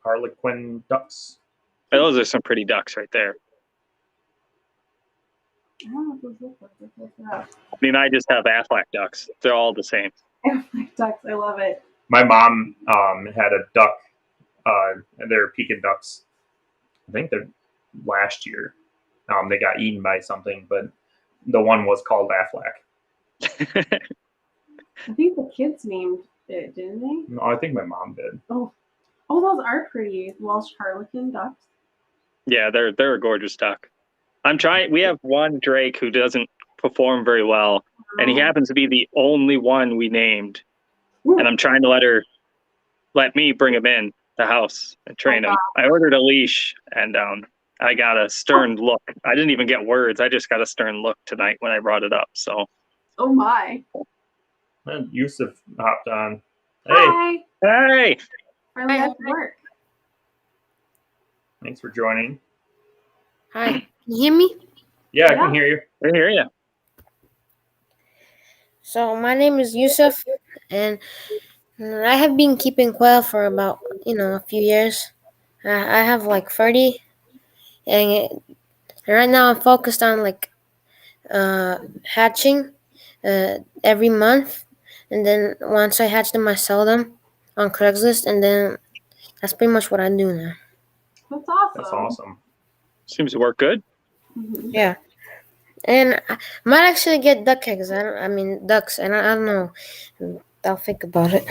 Harlequin Ducks. Those are some pretty ducks right there. I don't know what those look like. I mean, I just have Aflac ducks. They're all the same. Ducks, I love it. My mom had a duck. They're Pekin ducks. I think they're last year. They got eaten by something, but the one was called Aflac. I think the kids named it, didn't they? No, I think my mom did. Oh, those are pretty. Welsh Harlequin Ducks. Yeah, they're a gorgeous duck. I'm trying. We have one Drake who doesn't perform very well, and he happens to be the only one we named. And I'm trying to let me bring him in the house and train him. I ordered a leash, and I got a stern look. I didn't even get words. I just got a stern look tonight when I brought it up. So. Oh my. And Yusuf hopped on. Hey. Hi. Hey. Finally got to work. Thanks for joining. Hi. Can you hear me? Yeah, I can hear you. I hear you. So my name is Yusuf, and I have been keeping quail for about a few years. I have like 30, and right now I'm focused on hatching every month, and then once I hatch them, I sell them on Craigslist, and then that's pretty much what I do now. That's awesome. That's awesome. Seems to work good. Mm-hmm. Yeah. And I might actually get duck eggs. Ducks. And I don't know. I'll think about it.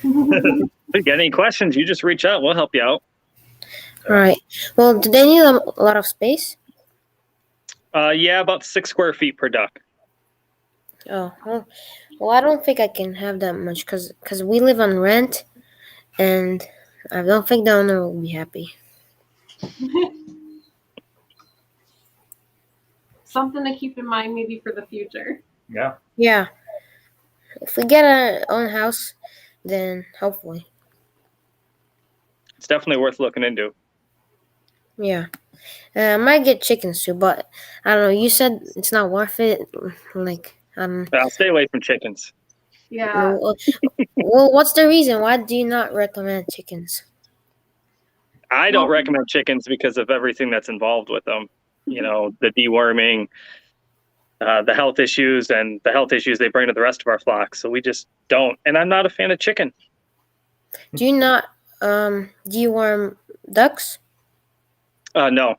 If you get any questions, you just reach out. We'll help you out. All right. Well, do they need a lot of space? Yeah, about 6 square feet per duck. Oh, well, I don't think I can have that much because we live on rent, and I don't think the owner will be happy. Something to keep in mind maybe for the future. Yeah. Yeah. If we get our own house, then hopefully. It's definitely worth looking into. Yeah. I might get chickens too, but I don't know. You said it's not worth it. I'll stay away from chickens. Yeah. Well, what's the reason? Why do you not recommend chickens? I don't recommend chickens because of everything that's involved with them. The deworming, the health issues, and the health issues they bring to the rest of our flock. So we just don't. And I'm not a fan of chicken. Do you not deworm ducks? No.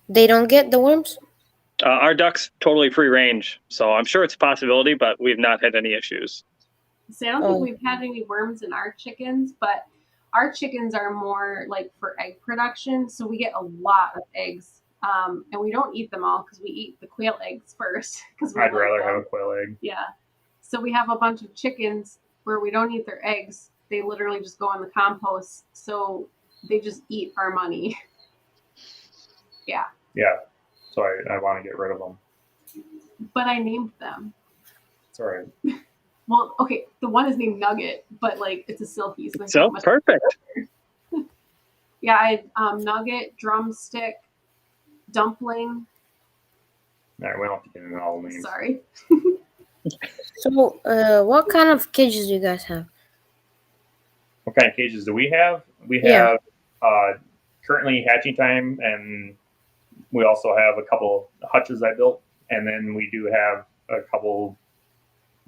They don't get the worms? Our ducks totally free range, so I'm sure it's a possibility, but we've not had any issues. See, I don't think we've had any worms in our chickens, but our chickens are more like for egg production, so we get a lot of eggs, and we don't eat them all because we eat the quail eggs first. I'd rather have a quail egg. Yeah, so we have a bunch of chickens where we don't eat their eggs. They literally just go in the compost, so they just eat our money. Yeah. Yeah. So I want to get rid of them. But I named them. It's all right. Well, okay, the one is named Nugget, but it's a silky. So perfect. Yeah, I Nugget, Drumstick, Dumpling. All right, we don't have to get into all the names. Sorry. So, what kind of cages do you guys have? What kind of cages do we have? We have currently hatching time, and we also have a couple hutches I built, and then we do have a couple.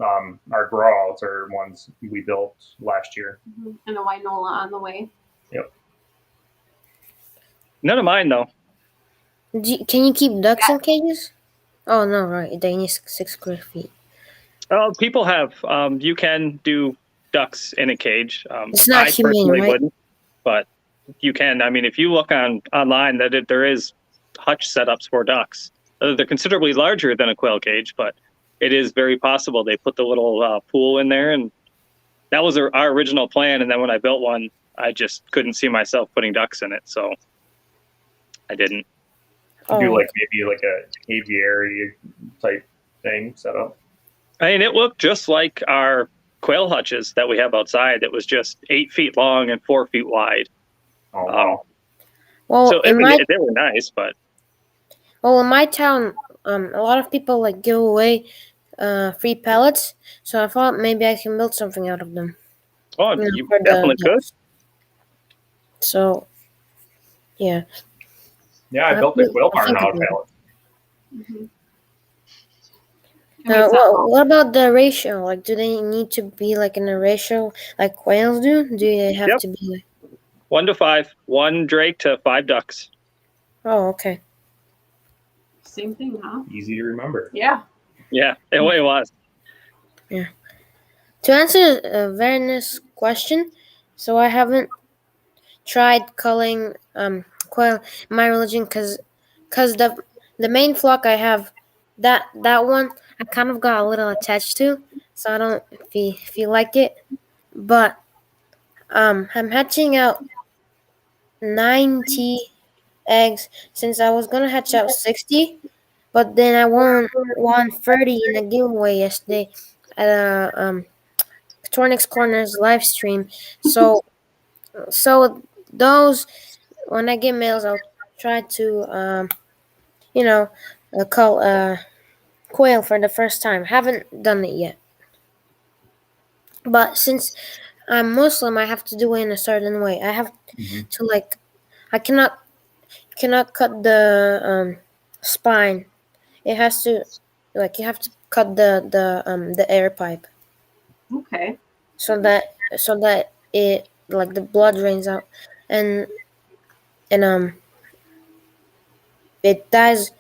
Our grow outs are ones we built last year. Mm-hmm. And a Winola on the way. Yep. None of mine, though. Can you keep ducks in cages? Oh, no, right. They need 6 square feet. Oh, people have. You can do ducks in a cage. It's not humane, right? Wouldn't, but you can. I mean, if you look online, there is hutch setups for ducks. They're considerably larger than a quail cage, but it is very possible. They put the little pool in there, and that was our original plan. And then when I built one, I just couldn't see myself putting ducks in it, so I didn't. Do maybe a aviary type thing set up. I mean, it looked just like our quail hutches that we have outside. It was just 8 feet long and 4 feet wide. Oh wow! Well, so they were nice, but in my town, a lot of people give away free pellets, so I thought maybe I can build something out of them. Oh, You know, you for definitely the could. ducks. So yeah. Yeah, I built a quail I barn think out of about it. pallets. Mm-hmm. And we saw What about the ratio? Like, do they need to be like in a ratio like quails do? Do they have Yep. to be like? 1 to 5. 1 drake to 5 ducks. Oh, okay. same thing, huh? Easy to remember. Yeah. Yeah, it was. To answer a very nice question, so I haven't tried culling quail in my religion because the main flock I have, that one I kind of got a little attached to, so I don't feel like it. But I'm hatching out 90 eggs since I was gonna hatch out 60, but then I won 30 in a giveaway yesterday at a Coturnix Corners live stream. So those, when I get males, I'll try to cull quail for the first time. Haven't done it yet, but since I'm Muslim, I have to do it in a certain way. I have to like, I cannot cut the spine. It has to, like, you have to cut the air pipe Okay. so that it, like, the blood drains out, and it dies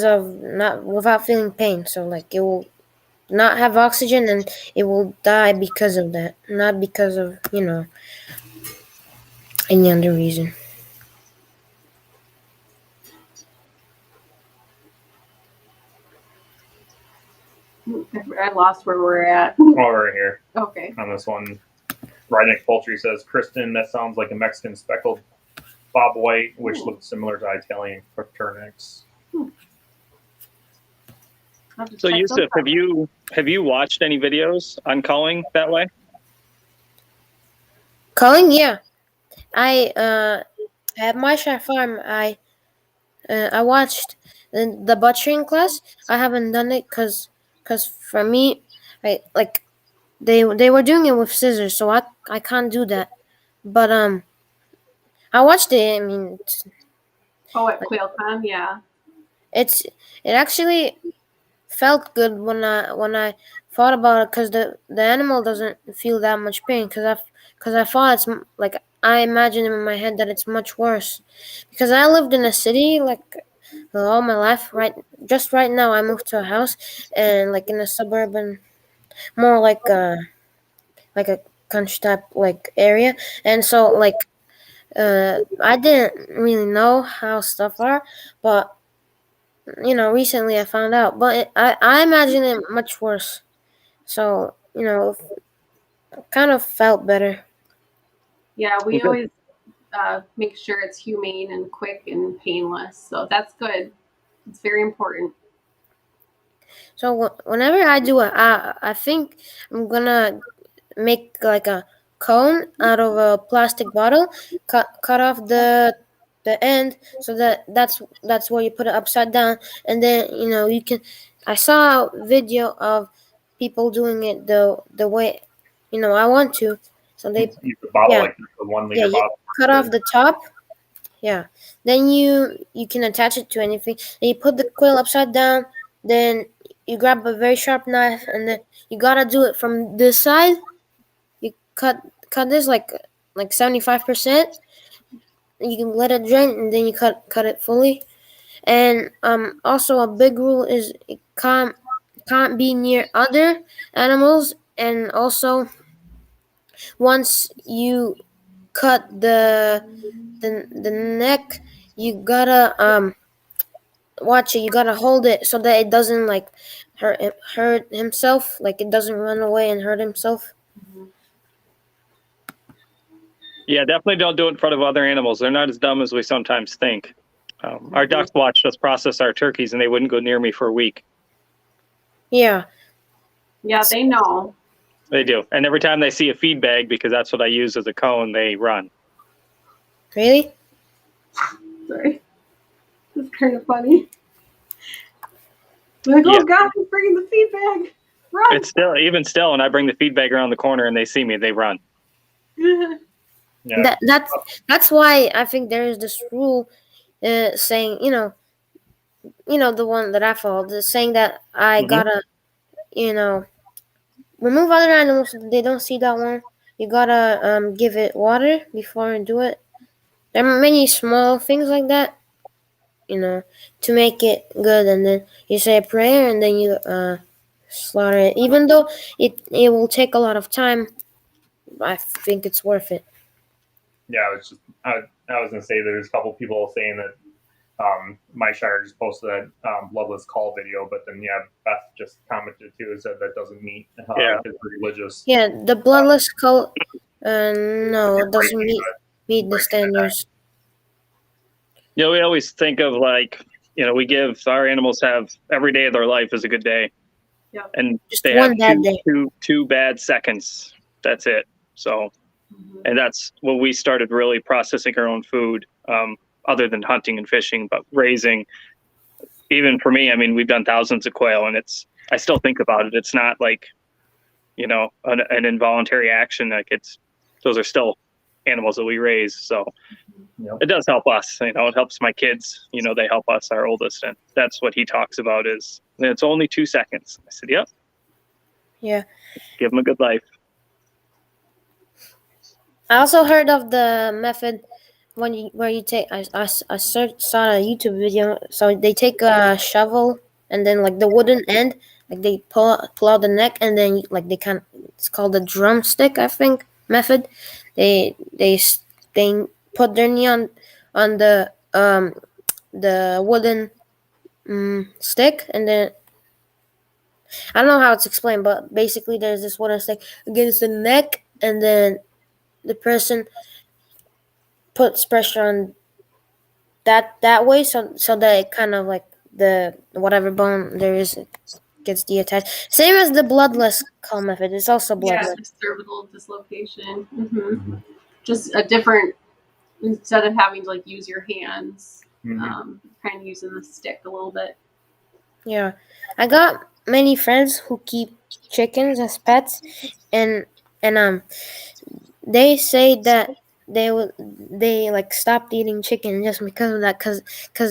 of not without feeling pain. So like, it will not have oxygen and it will die because of that, not because of any other reason. I lost where we're at. Oh, right here Okay. on this one. Rydnick Poultry says, Kristen, that sounds like a Mexican speckled bob white, which looks similar to Italian Coturnix. So Yusuf, have you watched any videos on culling that way? Culling, yeah. I at my share farm, I watched the butchering class. I haven't done it because for me, they were doing it with scissors, so I can't do that. But I watched it. I mean, at QuailCon, yeah. it actually felt good when I thought about it, because the animal doesn't feel that much pain, because I thought it's like, I imagine in my head that it's much worse, because I lived in a city like all my life. Right now I moved to a house and like in a suburban, more like a country type like area, and so like I didn't really know how stuff are, but recently I found out. But I imagine it much worse. So kind of felt better. Yeah, we Okay. always make sure it's humane and quick and painless. So that's good. It's very important. So whenever I do it, I think I'm gonna make like a cone out of a plastic bottle, cut off the end, so that's where you put it upside down, and then you can. I saw a video of people doing it the way I want to. So they Use the bottle, yeah like the 1 yeah liter you bottle. cut off the top. Yeah, then you can attach it to anything. Then you put the quill upside down. Then you grab a very sharp knife, and then you gotta do it from this side. You cut this like 75%. You can let it drain, and then you cut it fully. And also a big rule is it can't be near other animals. And also, once you cut the neck, you gotta watch it. You gotta hold it so that it doesn't like hurt himself. Like, it doesn't run away and hurt himself. Yeah, definitely don't do it in front of other animals. They're not as dumb as we sometimes think. Our ducks watched us process our turkeys, and they wouldn't go near me for a week. Yeah. Yeah, they know. They do. And every time they see a feed bag, because that's what I use as a cone, they run. Really? Sorry. It's kind of funny. We're like, oh Yeah. God, he's bringing the feed bag. Run! It's still when I bring the feed bag around the corner and they see me, they run. Yeah. That's why I think there is this rule saying, the one that I followed, is saying that I Mhm. gotta, remove other animals so that they don't see that one. You gotta give it water before you do it. There are many small things like that, to make it good, and then you say a prayer, and then you slaughter it. Even though it will take a lot of time, I think it's worth it. Yeah, it's just I was gonna say there's a couple people saying that my shire just posted that bloodless call video, but then Beth just commented too and said that doesn't meet Yeah. his religious Yeah, the bloodless cult. No, it doesn't breaking meet the breaking standards. We always think of we give our animals have every day of their life is a good day. Yeah. And Just they one have bad day. two bad seconds. That's it. So, and that's when we started really processing our own food, other than hunting and fishing, but raising. Even for me, I mean, we've done thousands of quail, and I still think about it. It's not like, an involuntary action. Like those are still animals that we raise. So it does help us. It helps my kids. They help us, our oldest, and that's what he talks about. Is it's only 2 seconds. I said, yep. Yeah. Give them a good life. I also heard of the method where you take. I saw a YouTube video. So they take a shovel and then like the wooden end, like they pull out the neck, and then like it's called a drumstick, I think, method. They put their knee on the wooden stick, and then I don't know how it's explained, but basically there's this wooden stick against the neck, and then the person puts pressure on that way, so that it kind of like the whatever bone there is gets detached. Same as the bloodless call method. It's also bloodless. Yeah, cervical dislocation. Just a different, instead of having to like use your hands, kind of using the stick a little bit. Yeah, I got many friends who keep chickens as pets, and they say that they like stopped eating chicken just because of that, cause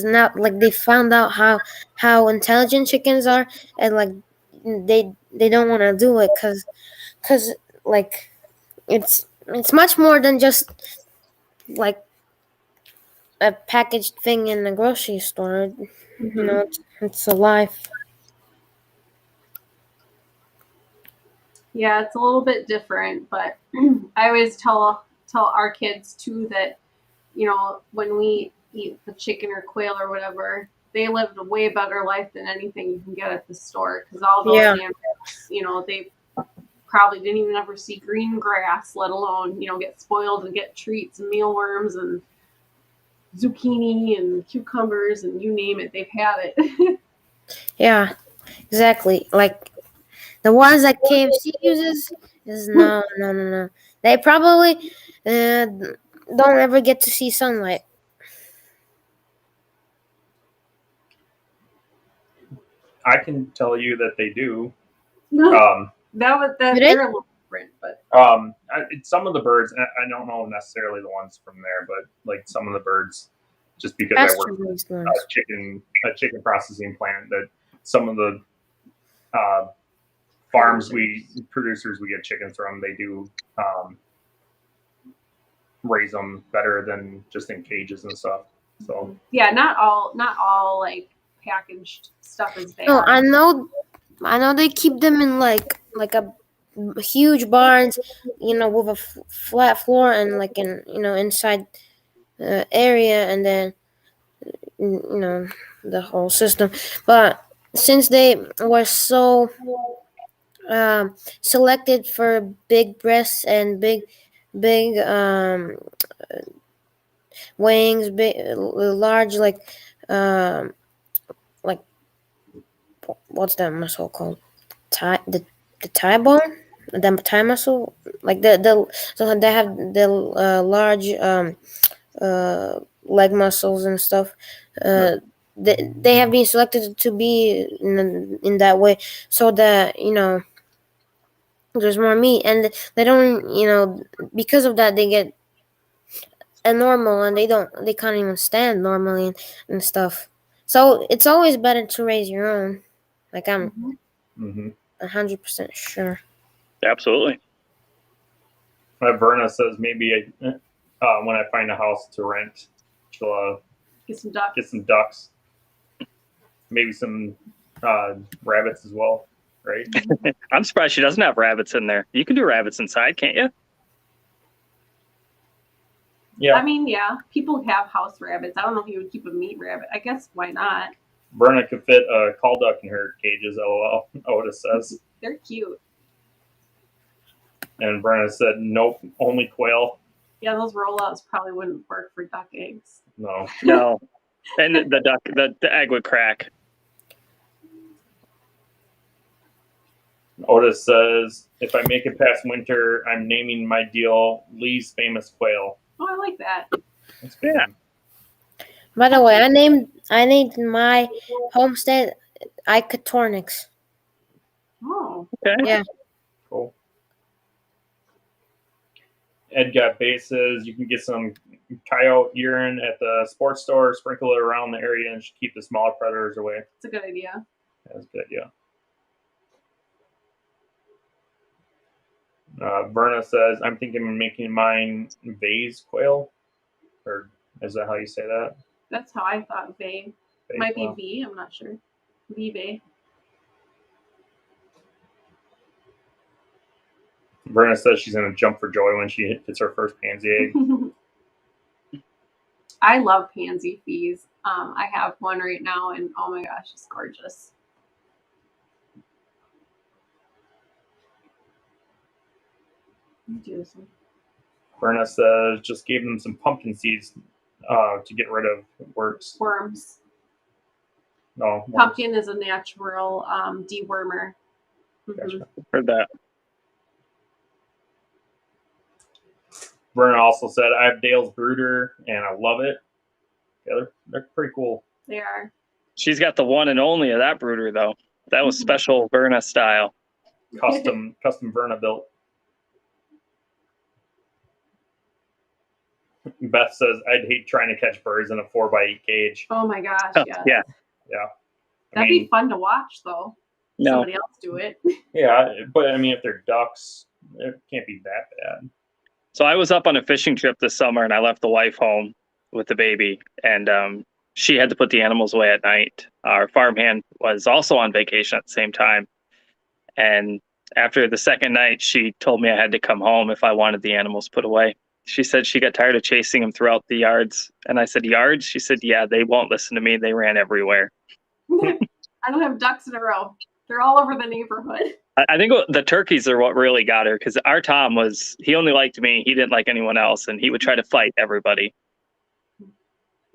now like they found out how intelligent chickens are, and like they don't want to do it cause like it's much more than just like a packaged thing in the grocery store. It's a life. Yeah, it's a little bit different, but I always tell our kids too that, when we eat the chicken or quail or whatever, they lived a way better life than anything you can get at the store, because all those animals, they probably didn't even ever see green grass, let alone, get spoiled and get treats and mealworms and zucchini and cucumbers and you name it, they've had it. Yeah, exactly. Like the ones that KFC uses is no. They probably don't ever get to see sunlight. I can tell you that they do. They're a little different, but some of the birds, I don't know necessarily the ones from there, but like some of the birds, just because I work at a chicken processing plant, that some of the farms producers we get chickens from, they do raise them better than just in cages and stuff. So yeah, not all like packaged stuff is bad. No, I know they keep them in like a huge barns, with a flat floor and like an inside area, and then the whole system. But since they were so selected for big breasts and big wings, big large like what's that muscle called? The thigh bone, the thigh muscle, like so they have the large leg muscles and stuff. they have been selected to be in that way, so that there's more meat, and they don't because of that they get abnormal, and they can't even stand normally and stuff. So it's always better to raise your own. Like I'm Mm-hmm. 100% sure. Absolutely. Verna says maybe when I find a house to rent, she'll Get some ducks. get some ducks, maybe some rabbits as well, right? I'm surprised she doesn't have rabbits in there. You can do rabbits inside, can't you? Yeah. I mean, yeah, people have house rabbits. I don't know if you would keep a meat rabbit. I guess why not? Verna could fit a call duck in her cages, lol. Otis says. They're cute. And Verna said, nope, only quail. Yeah, those rollouts probably wouldn't work for duck eggs. No. No. And the egg would crack. Otis says, if I make it past winter, I'm naming my deal Lee's Famous Quail. Oh, I like that. That's good. Yeah. By the way, I named my homestead Coturnix. Oh. Okay. Yeah. Cool. Ed got bases. You can get some coyote urine at the sports store, sprinkle it around the area, and keep the smaller predators away. It's a good idea. That's good, yeah. Verna says, I'm thinking of making mine vase quail. Or is that how you say that? That's how I thought Vay. Vase Might be quail. V, I'm not sure. Vay. Verna says she's going to jump for joy when she hits her first pansy egg. I love pansy fees. I have one right now, and oh my gosh, it's gorgeous. Verna says just gave them some pumpkin seeds to get rid of worms. Worms. No, worms. Pumpkin is a natural dewormer. Gotcha. Heard that. Verna also said, I have Dale's brooder, and I love it. Yeah, they're pretty cool. They are. She's got the one and only of that brooder, though. That was special Verna style. Custom Verna built. Beth says, I'd hate trying to catch birds in a 4x8 cage. Oh my gosh, Oh, yeah. yeah. Yeah. That'd be fun to watch, though. No. Somebody else do it. Yeah, but I mean, if they're ducks, it can't be that bad. So I was up on a fishing trip this summer, and I left the wife home with the baby, and she had to put the animals away at night. Our farmhand was also on vacation at the same time, and after the second night, she told me I had to come home if I wanted the animals put away. She said she got tired of chasing them throughout the yards, and I said, yards? She said, yeah, they won't listen to me. They ran everywhere. I don't have ducks in a row. They're all over the neighborhood. I think the turkeys are what really got her, because our Tom he only liked me. He didn't like anyone else, and he would try to fight everybody.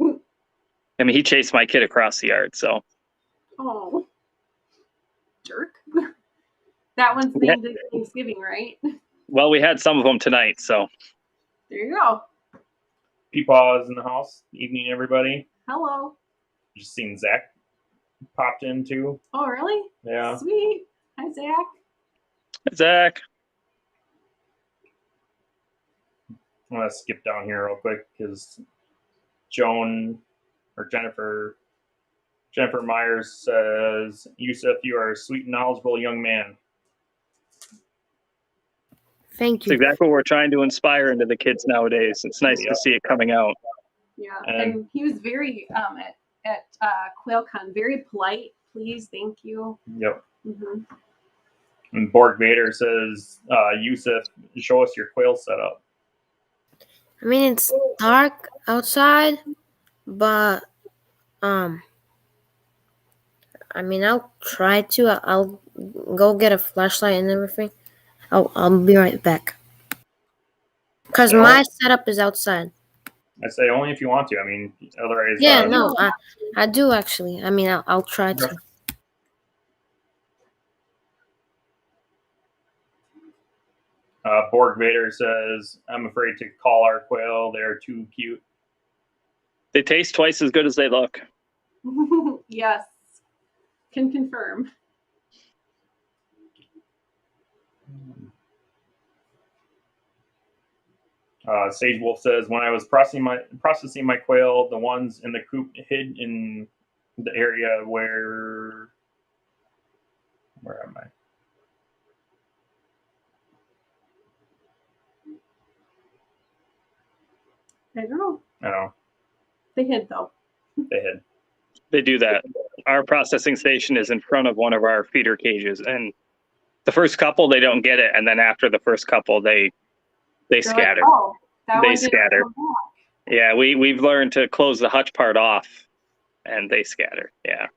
I mean, he chased my kid across the yard, so. Oh. Jerk. That one's named at Thanksgiving, right? Well, we had some of them tonight, so. There you go. Peepaw is in the house. Evening, everybody. Hello. Just seen Zach popped in, too. Oh, really? Yeah. Sweet. Hi, Zach. Zach. I'm going to skip down here real quick because Jennifer Myers says, Yusuf, you are a sweet and knowledgeable young man. Thank It's you. exactly what we're trying to inspire into the kids nowadays. It's nice to see it coming out. Yeah, And- and he was very, at QuailCon, very polite. Please, thank you. Yep. Mm-hmm. And Borg Vader says, Yusuf, show us your quail setup. I mean, it's dark outside, but I mean, I'll try to. I'll go get a flashlight and everything. I'll be right back. Cause No. my setup is outside. I say only if you want to. I mean, otherwise. Yeah, no, I do actually. I mean, I'll try to. Borg Vader says, I'm afraid to call our quail. They're too cute. They taste twice as good as they look. Yes, can confirm. Sage Wolf says, when I was processing my quail, the ones in the coop hid in the area where am I? I don't know. I don't know. They hid though. They hid. They do that. Our processing station is in front of one of our feeder cages, and the first couple they don't get it, and then after the first couple they They're scatter. Like, oh, that They one didn't scatter. come back. Yeah, we've learned to close the hutch part off, and they scatter. Yeah.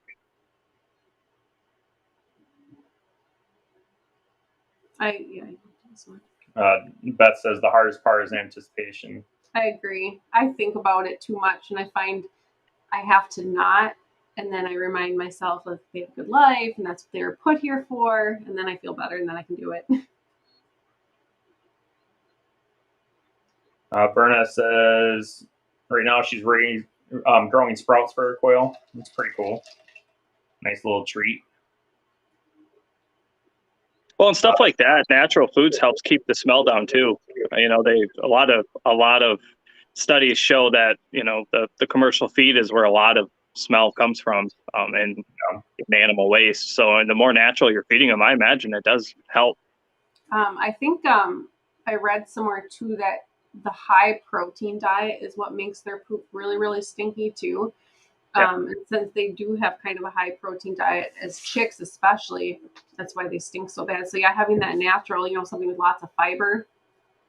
Beth says the hardest part is anticipation. I agree. I think about it too much, and I find I have to not, and then I remind myself of they have a good life, and that's what they were put here for, and then I feel better, and then I can do it. Berna says right now she's growing sprouts for her quail. It's pretty cool. Nice little treat. Well, and stuff like that, natural foods helps keep the smell down too. You know, a lot of studies show that, you know, the commercial feed is where a lot of smell comes from, and animal waste. So, and the more natural you're feeding them, I imagine it does help. I think I read somewhere too that the high protein diet is what makes their poop really, really stinky too. And since they do have kind of a high protein diet as chicks, especially, that's why they stink so bad. So yeah, having that natural, you know, something with lots of fiber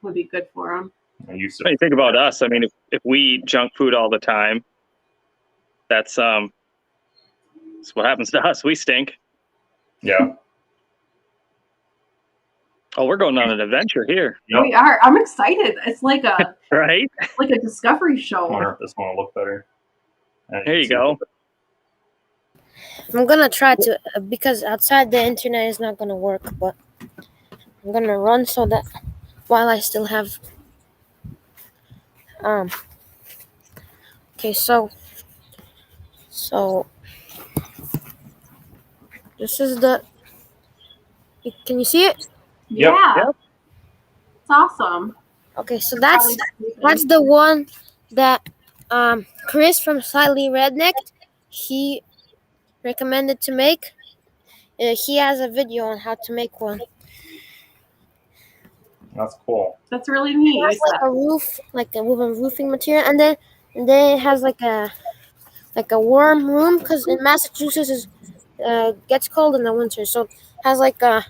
would be good for them. You think about us. I mean, if we eat junk food all the time, that's what happens to us. We stink. Yeah. Oh, we're going on an adventure here. Yep. We are. I'm excited. It's like a right, like a discovery show. I wonder if this one will look better. There you go. I'm gonna try to, because outside the internet is not gonna work, but I'm gonna run so that while I still have okay, so this is can you see it? Yeah. Yep. It's awesome. Okay, so that's the one that Chris from Slightly Redneck, he recommended to make. He has a video on how to make one. That's cool. That's really neat. It has like a roof, like a woven roofing material, and then it has like a warm room, because in Massachusetts gets cold in the winter, so it has like a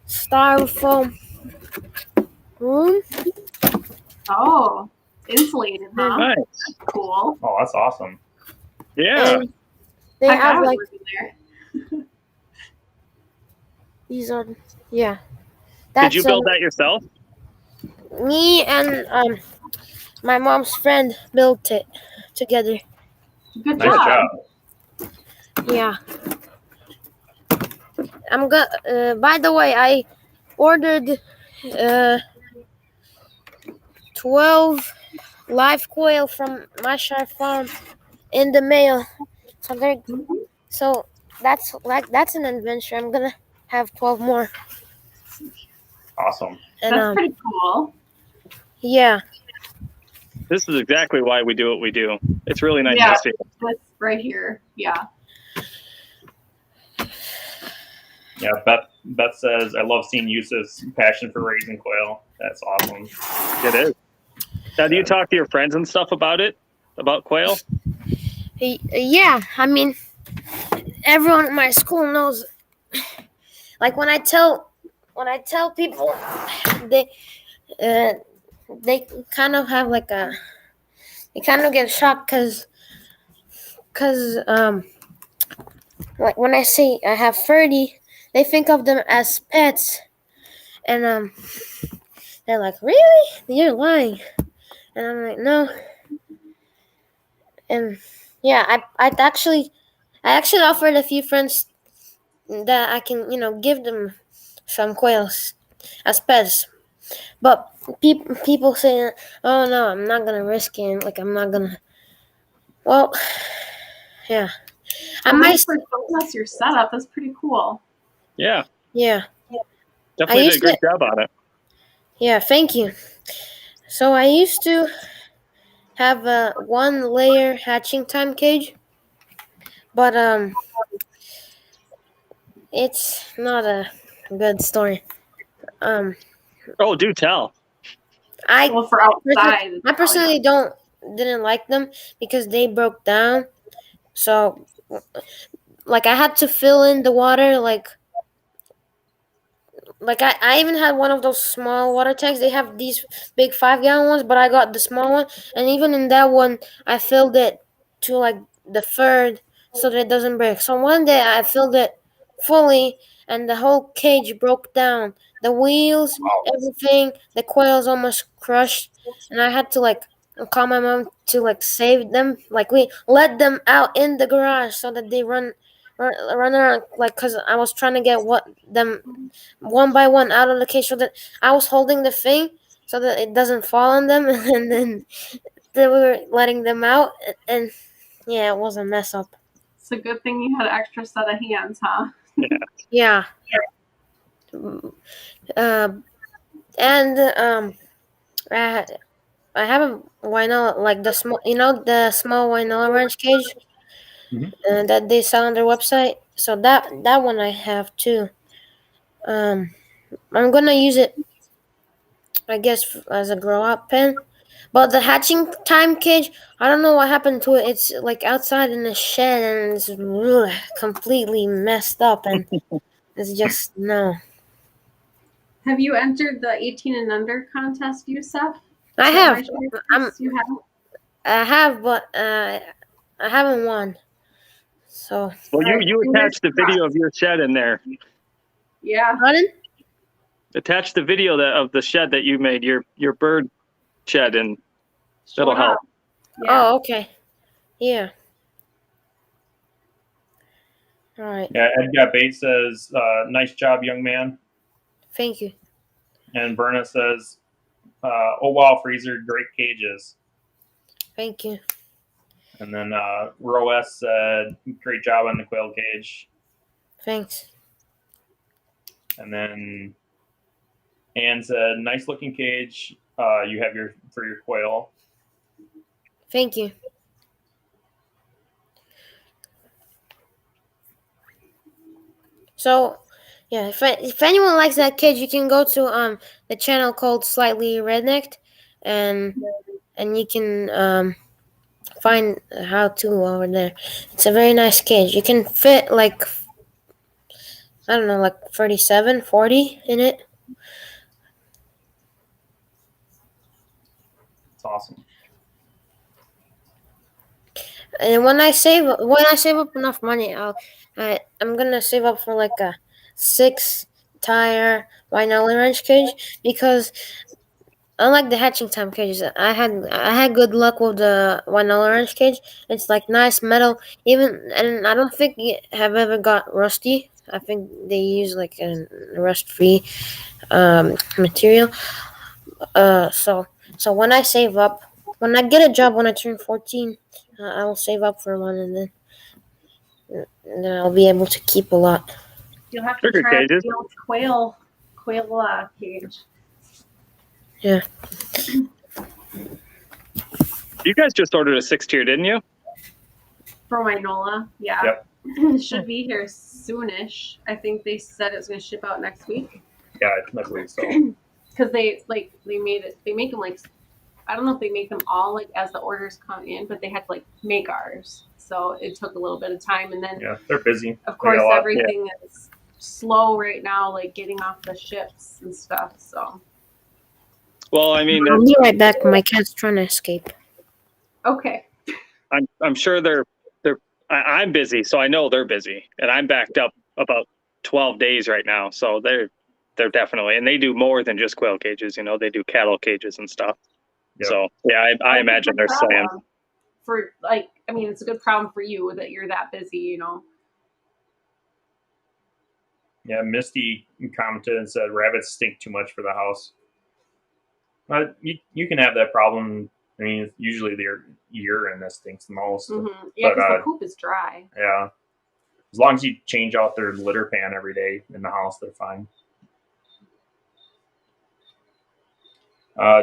styrofoam room. Oh, insulated, huh? Nice. That's cool. Oh, that's awesome. Yeah. And they have like there. these are Did you build that yourself? Me and my mom's friend built it together. Good Nice job. Yeah. I'm by the way, I ordered 12 live quail from my Shire farm in the mail. So that's an adventure. I'm gonna have 12 more. Awesome. And, that's pretty cool. Yeah. This is exactly why we do what we do. It's really nice to see. That's right here. Yeah. Yeah, Beth says, I love seeing Yusuf's passion for raising quail. That's awesome. It is. Now, do you talk to your friends and stuff about quail? Yeah, I mean, everyone at my school knows. Like when I tell people, they kind of have like they kind of get shocked because like when I say I have 30, they think of them as pets, and they're like, really? You're lying. And I'm like, no. And yeah, I actually offered a few friends that I can, give them some quails as pets. But people say, oh no, I'm not gonna risk it. Like I'm not gonna. Well, yeah. Thanks for showing us your setup. That's pretty cool. Yeah. Yeah. Definitely did a great job on it. Yeah, thank you. So I used to have a 1-layer hatching time cage, but it's not a good story. Oh, do tell. Well, for outside, I personally didn't like them because they broke down. So, like, I had to fill in the water, like I even had one of those small water tanks. They have these big 5-gallon ones, but I got the small one, and even in that one, I filled it to like the third so that it doesn't break. So one day I filled it fully, and the whole cage broke down. The wheels, everything, the quails almost crushed, and I had to like call my mom to like save them. Like we let them out in the garage so that they run around, like, because I was trying to get them one by one out of the cage so that I was holding the thing so that it doesn't fall on them, and then they were letting them out, and yeah, it was a mess up. It's a good thing you had an extra set of hands, huh? Yeah. And I have a Winola, like the small, the small Winola ranch cage that they sell on their website. So that one I have too. I'm gonna use it, I guess, as a grow up pen. But the hatching time cage, I don't know what happened to it. It's like outside in the shed, and it's completely messed up, and it's just no. Have you entered the 18 and under contest, Yusuf? I have. You have? I have, but I haven't won. So. Well, you attached the video of your shed in there. Yeah. Pardon? Attach the video of the shed that you made, your bird shed, and that'll help. Yeah. Oh, okay. Yeah. All right. Yeah, Edgar Bates says, nice job, young man. Thank you. And Berna says, oh, wow, Freezer, great cages. Thank you. And then Roes said, great job on the quail cage. Thanks. And then Anne said, nice looking cage you have for your quail. Thank you. So, yeah, if anyone likes that cage, you can go to the channel called Slightly Rednecked, and you can find how to over there. It's a very nice cage. You can fit like, I don't know, like 37, 40 in it. It's awesome. And when I save up enough money, I'm gonna save up for like a 6-tire Winola ranch cage, because unlike the hatching time cages, I had good luck with the Winola ranch cage. It's like nice metal, and I don't think it have ever got rusty. I think they use like a rust-free material. So when I save up, when I get a job when I turn 14, I will save up for one, and then I'll be able to keep a lot. You'll have to try the quail cage. Yeah. You guys just ordered a 6-tier, didn't you? For Winola, yeah. Yep. It should be here soonish. I think they said it's going to ship out next week. Yeah, I believe so. Because they make them like, I don't know if they make them all like as the orders come in, but they had to like make ours. So it took a little bit of time, and then they're busy. Of course, everything is slow right now, like getting off the ships and stuff. So. Well, I mean, I'll be right back. My cat's trying to escape. Okay. I'm sure I'm busy, so I know they're busy, and I'm backed up about 12 days right now. So they're definitely, and they do more than just quail cages. They do cattle cages and stuff. Yep. So yeah, I imagine they're slammed. For it's a good problem for you that you're that busy. Yeah, Misty commented and said rabbits stink too much for the house. But you can have that problem. I mean, usually their urine that stinks the most. Mm-hmm. Yeah, because the poop is dry. Yeah. As long as you change out their litter pan every day in the house, they're fine.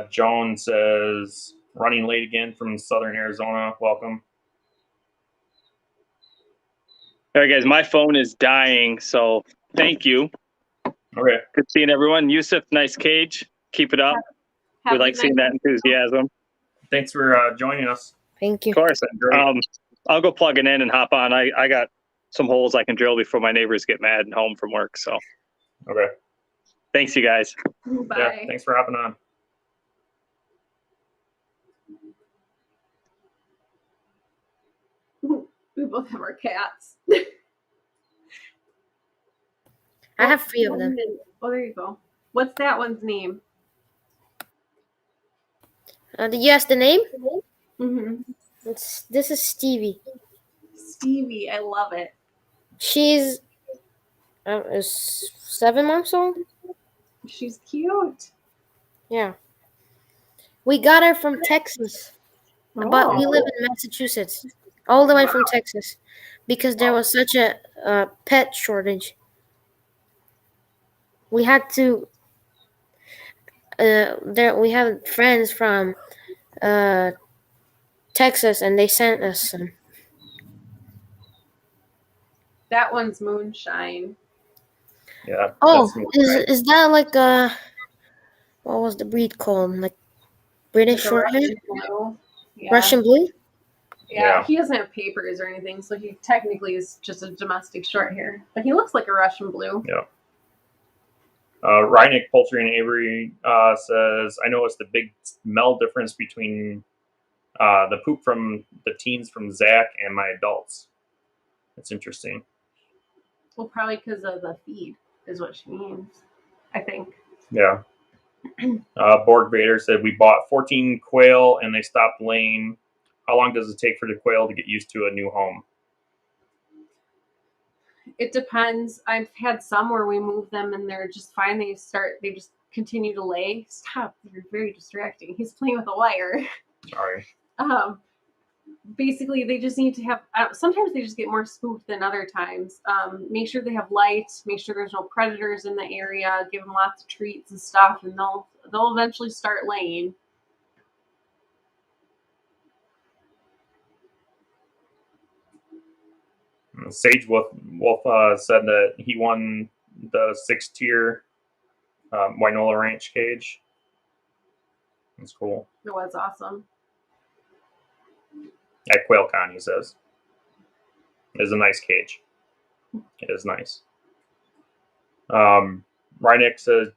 Joan says, running late again from Southern Arizona. Welcome. All right, guys, my phone is dying, so thank you. Okay. Good seeing everyone. Yusuf, nice cage. Keep it up. We like seeing that enthusiasm. Thanks for joining us. Thank you. Of course. I'll go plug it in and hop on. I got some holes I can drill before my neighbors get mad and home from work. So. Okay. Thanks, you guys. Bye. Yeah, thanks for hopping on. We both have our cats. I have 3 of them. Oh, there you go. What's that one's name? Did you ask the name? Mm-hmm. This is Stevie. Stevie, I love it. She's is 7 months old. She's cute. Yeah. We got her from Texas, but we live Oh. in Massachusetts, all the way from Texas, because there was such a pet shortage. We had to. We have friends from Texas, and they sent us some. That one's Moonshine. Yeah. Oh, is that like what was the breed called? Like British Like Shorthair? Russian blue. Yeah. Russian Blue? Yeah, he doesn't have papers or anything, so he technically is just a domestic short hair. But he looks like a Russian Blue. Yeah. Reineck Poultry in Avery says, I noticed the big smell difference between the poop from the teens from Zach and my adults. That's interesting. Well, probably because of the feed is what she means, I think. Yeah. Borg Vader said, we bought 14 quail and they stopped laying. How long does it take for the quail to get used to a new home? It depends. I've had some where we move them and they're just fine. They just continue to lay. Stop. You're very distracting. He's playing with a wire. Sorry. Basically, they just need to have, sometimes they just get more spooked than other times. Make sure they have light, make sure there's no predators in the area, give them lots of treats and stuff, and they'll eventually start laying. Sage Wolf said that he won the 6-tier Wynola Ranch cage. That's cool. It was awesome. At QuailCon, he says. It is a nice cage. It is nice. Reineck says,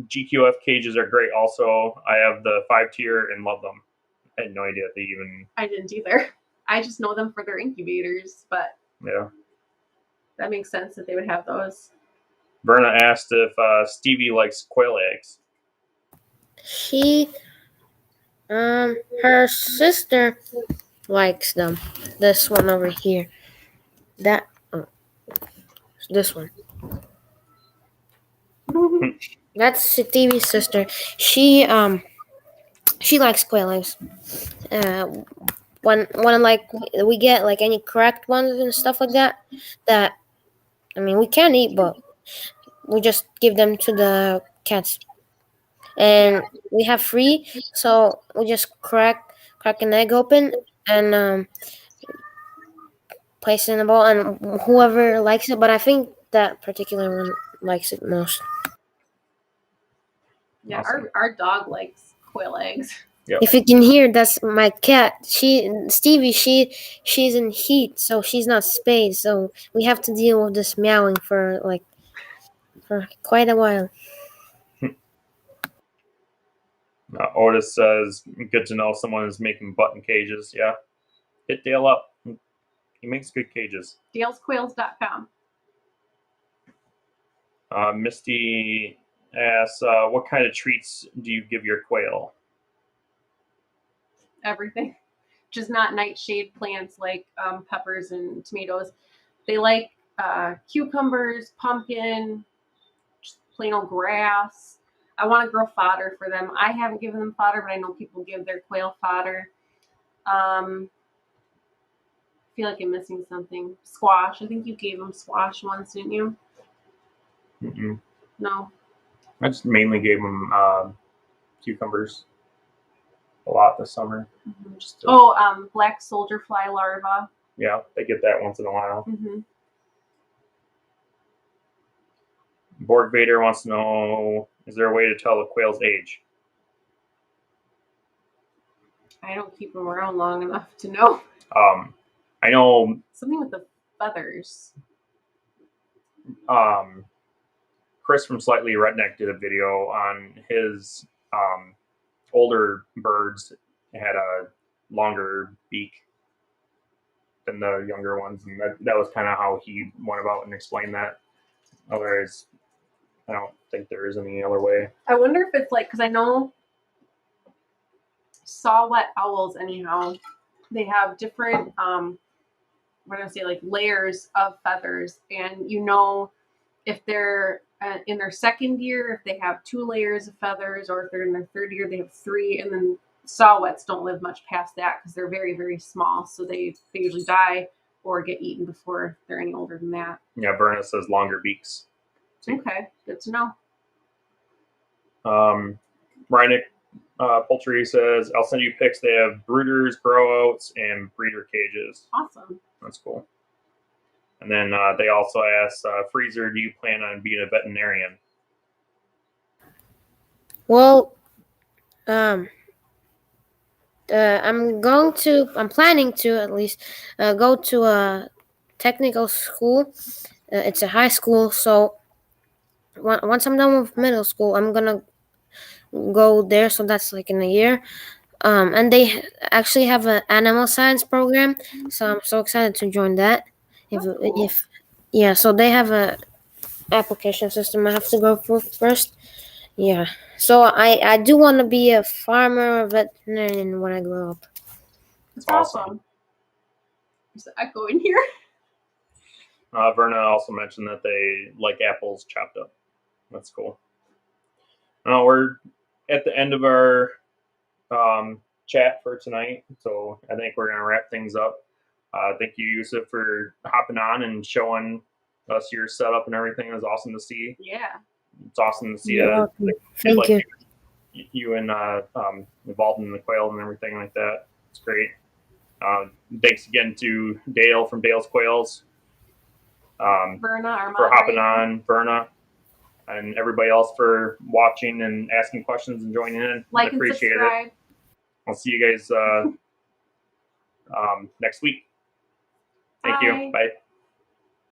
GQF cages are great also. I have the 5-tier and love them. I had no idea they even... I didn't either. I just know them for their incubators, but yeah, that makes sense that they would have those. Verna asked if Stevie likes quail eggs. She, her sister likes them. This one over here. This one. That's Stevie's sister. She likes quail eggs. When like we get like any cracked ones and stuff like that, I mean we can't eat, but we just give them to the cats. And we have 3, so we just crack an egg open and place it in the bowl, and whoever likes it. But I think that particular one likes it most. Yeah, Awesome. our dog likes quail eggs. Yep. If you can hear, that's my cat. Stevie, she's in heat, so she's not spayed. So we have to deal with this meowing for quite a while. Otis says, good to know someone is making button cages. Yeah. Hit Dale up. He makes good cages. DalesQuails.com. Misty asks, what kind of treats do you give your quail? Everything. Just not nightshade plants like peppers and tomatoes. They like cucumbers, pumpkin, just plain old grass. I want to grow fodder for them. I haven't given them fodder, but I know people give their quail fodder. feel like I'm missing something. Squash. I think you gave them squash once, didn't you? Mm-mm. No. I just mainly gave them cucumbers a lot this summer. Mm-hmm. Just to, Black soldier fly larva. yeah, they get that once in a while. Mm-hmm. Borg Vader wants to know, is there a way to tell the quail's age? I don't keep them around long enough to know. I know Something with the feathers. Chris from Slightly Redneck did a video on his older birds had a longer beak than the younger ones, and that was kind of how he went about and explained that. Otherwise, I don't think there is any other way. I wonder if it's like, because I know saw-whet owls, anyhow, they have different, what do I say, like layers of feathers, and you know if they're in their second year, if they have 2 layers of feathers, or if they're in their third year, they have 3, and then saw-whets don't live much past that because they're very, very small, so they usually die or get eaten before they're any older than that. Yeah, Verna says longer beaks. Okay, good to know. Rynick Poultry says, I'll send you pics. They have brooders, grow outs, and breeder cages. Awesome. That's cool. And then they also asked, Freezer, do you plan on being a veterinarian? Well, I'm planning to at least go to a technical school. It's a high school, so once I'm done with middle school, I'm gonna go there. So that's like in a year. And they actually have an animal science program, so I'm so excited to join that. Cool. Yeah, so they have a application system I have to go through first. Yeah, so I do want to be a farmer or veterinarian when I grow up. That's awesome. There's an echo in here. Verna also mentioned that they like apples chopped up. That's cool. We're at the end of our chat for tonight, so I think we're going to wrap things up. Thank you, Yusuf, for hopping on and showing us your setup and everything. It was awesome to see. Yeah. It's awesome to see You're Thank you and involved in the quail and everything like that. It's great. Thanks again to Dale from Dale's Quails. Verna, for hopping on, Verna, and everybody else for watching and asking questions and joining in. Like I appreciate and subscribe. it. I'll see you guys next week. Thank you. Bye.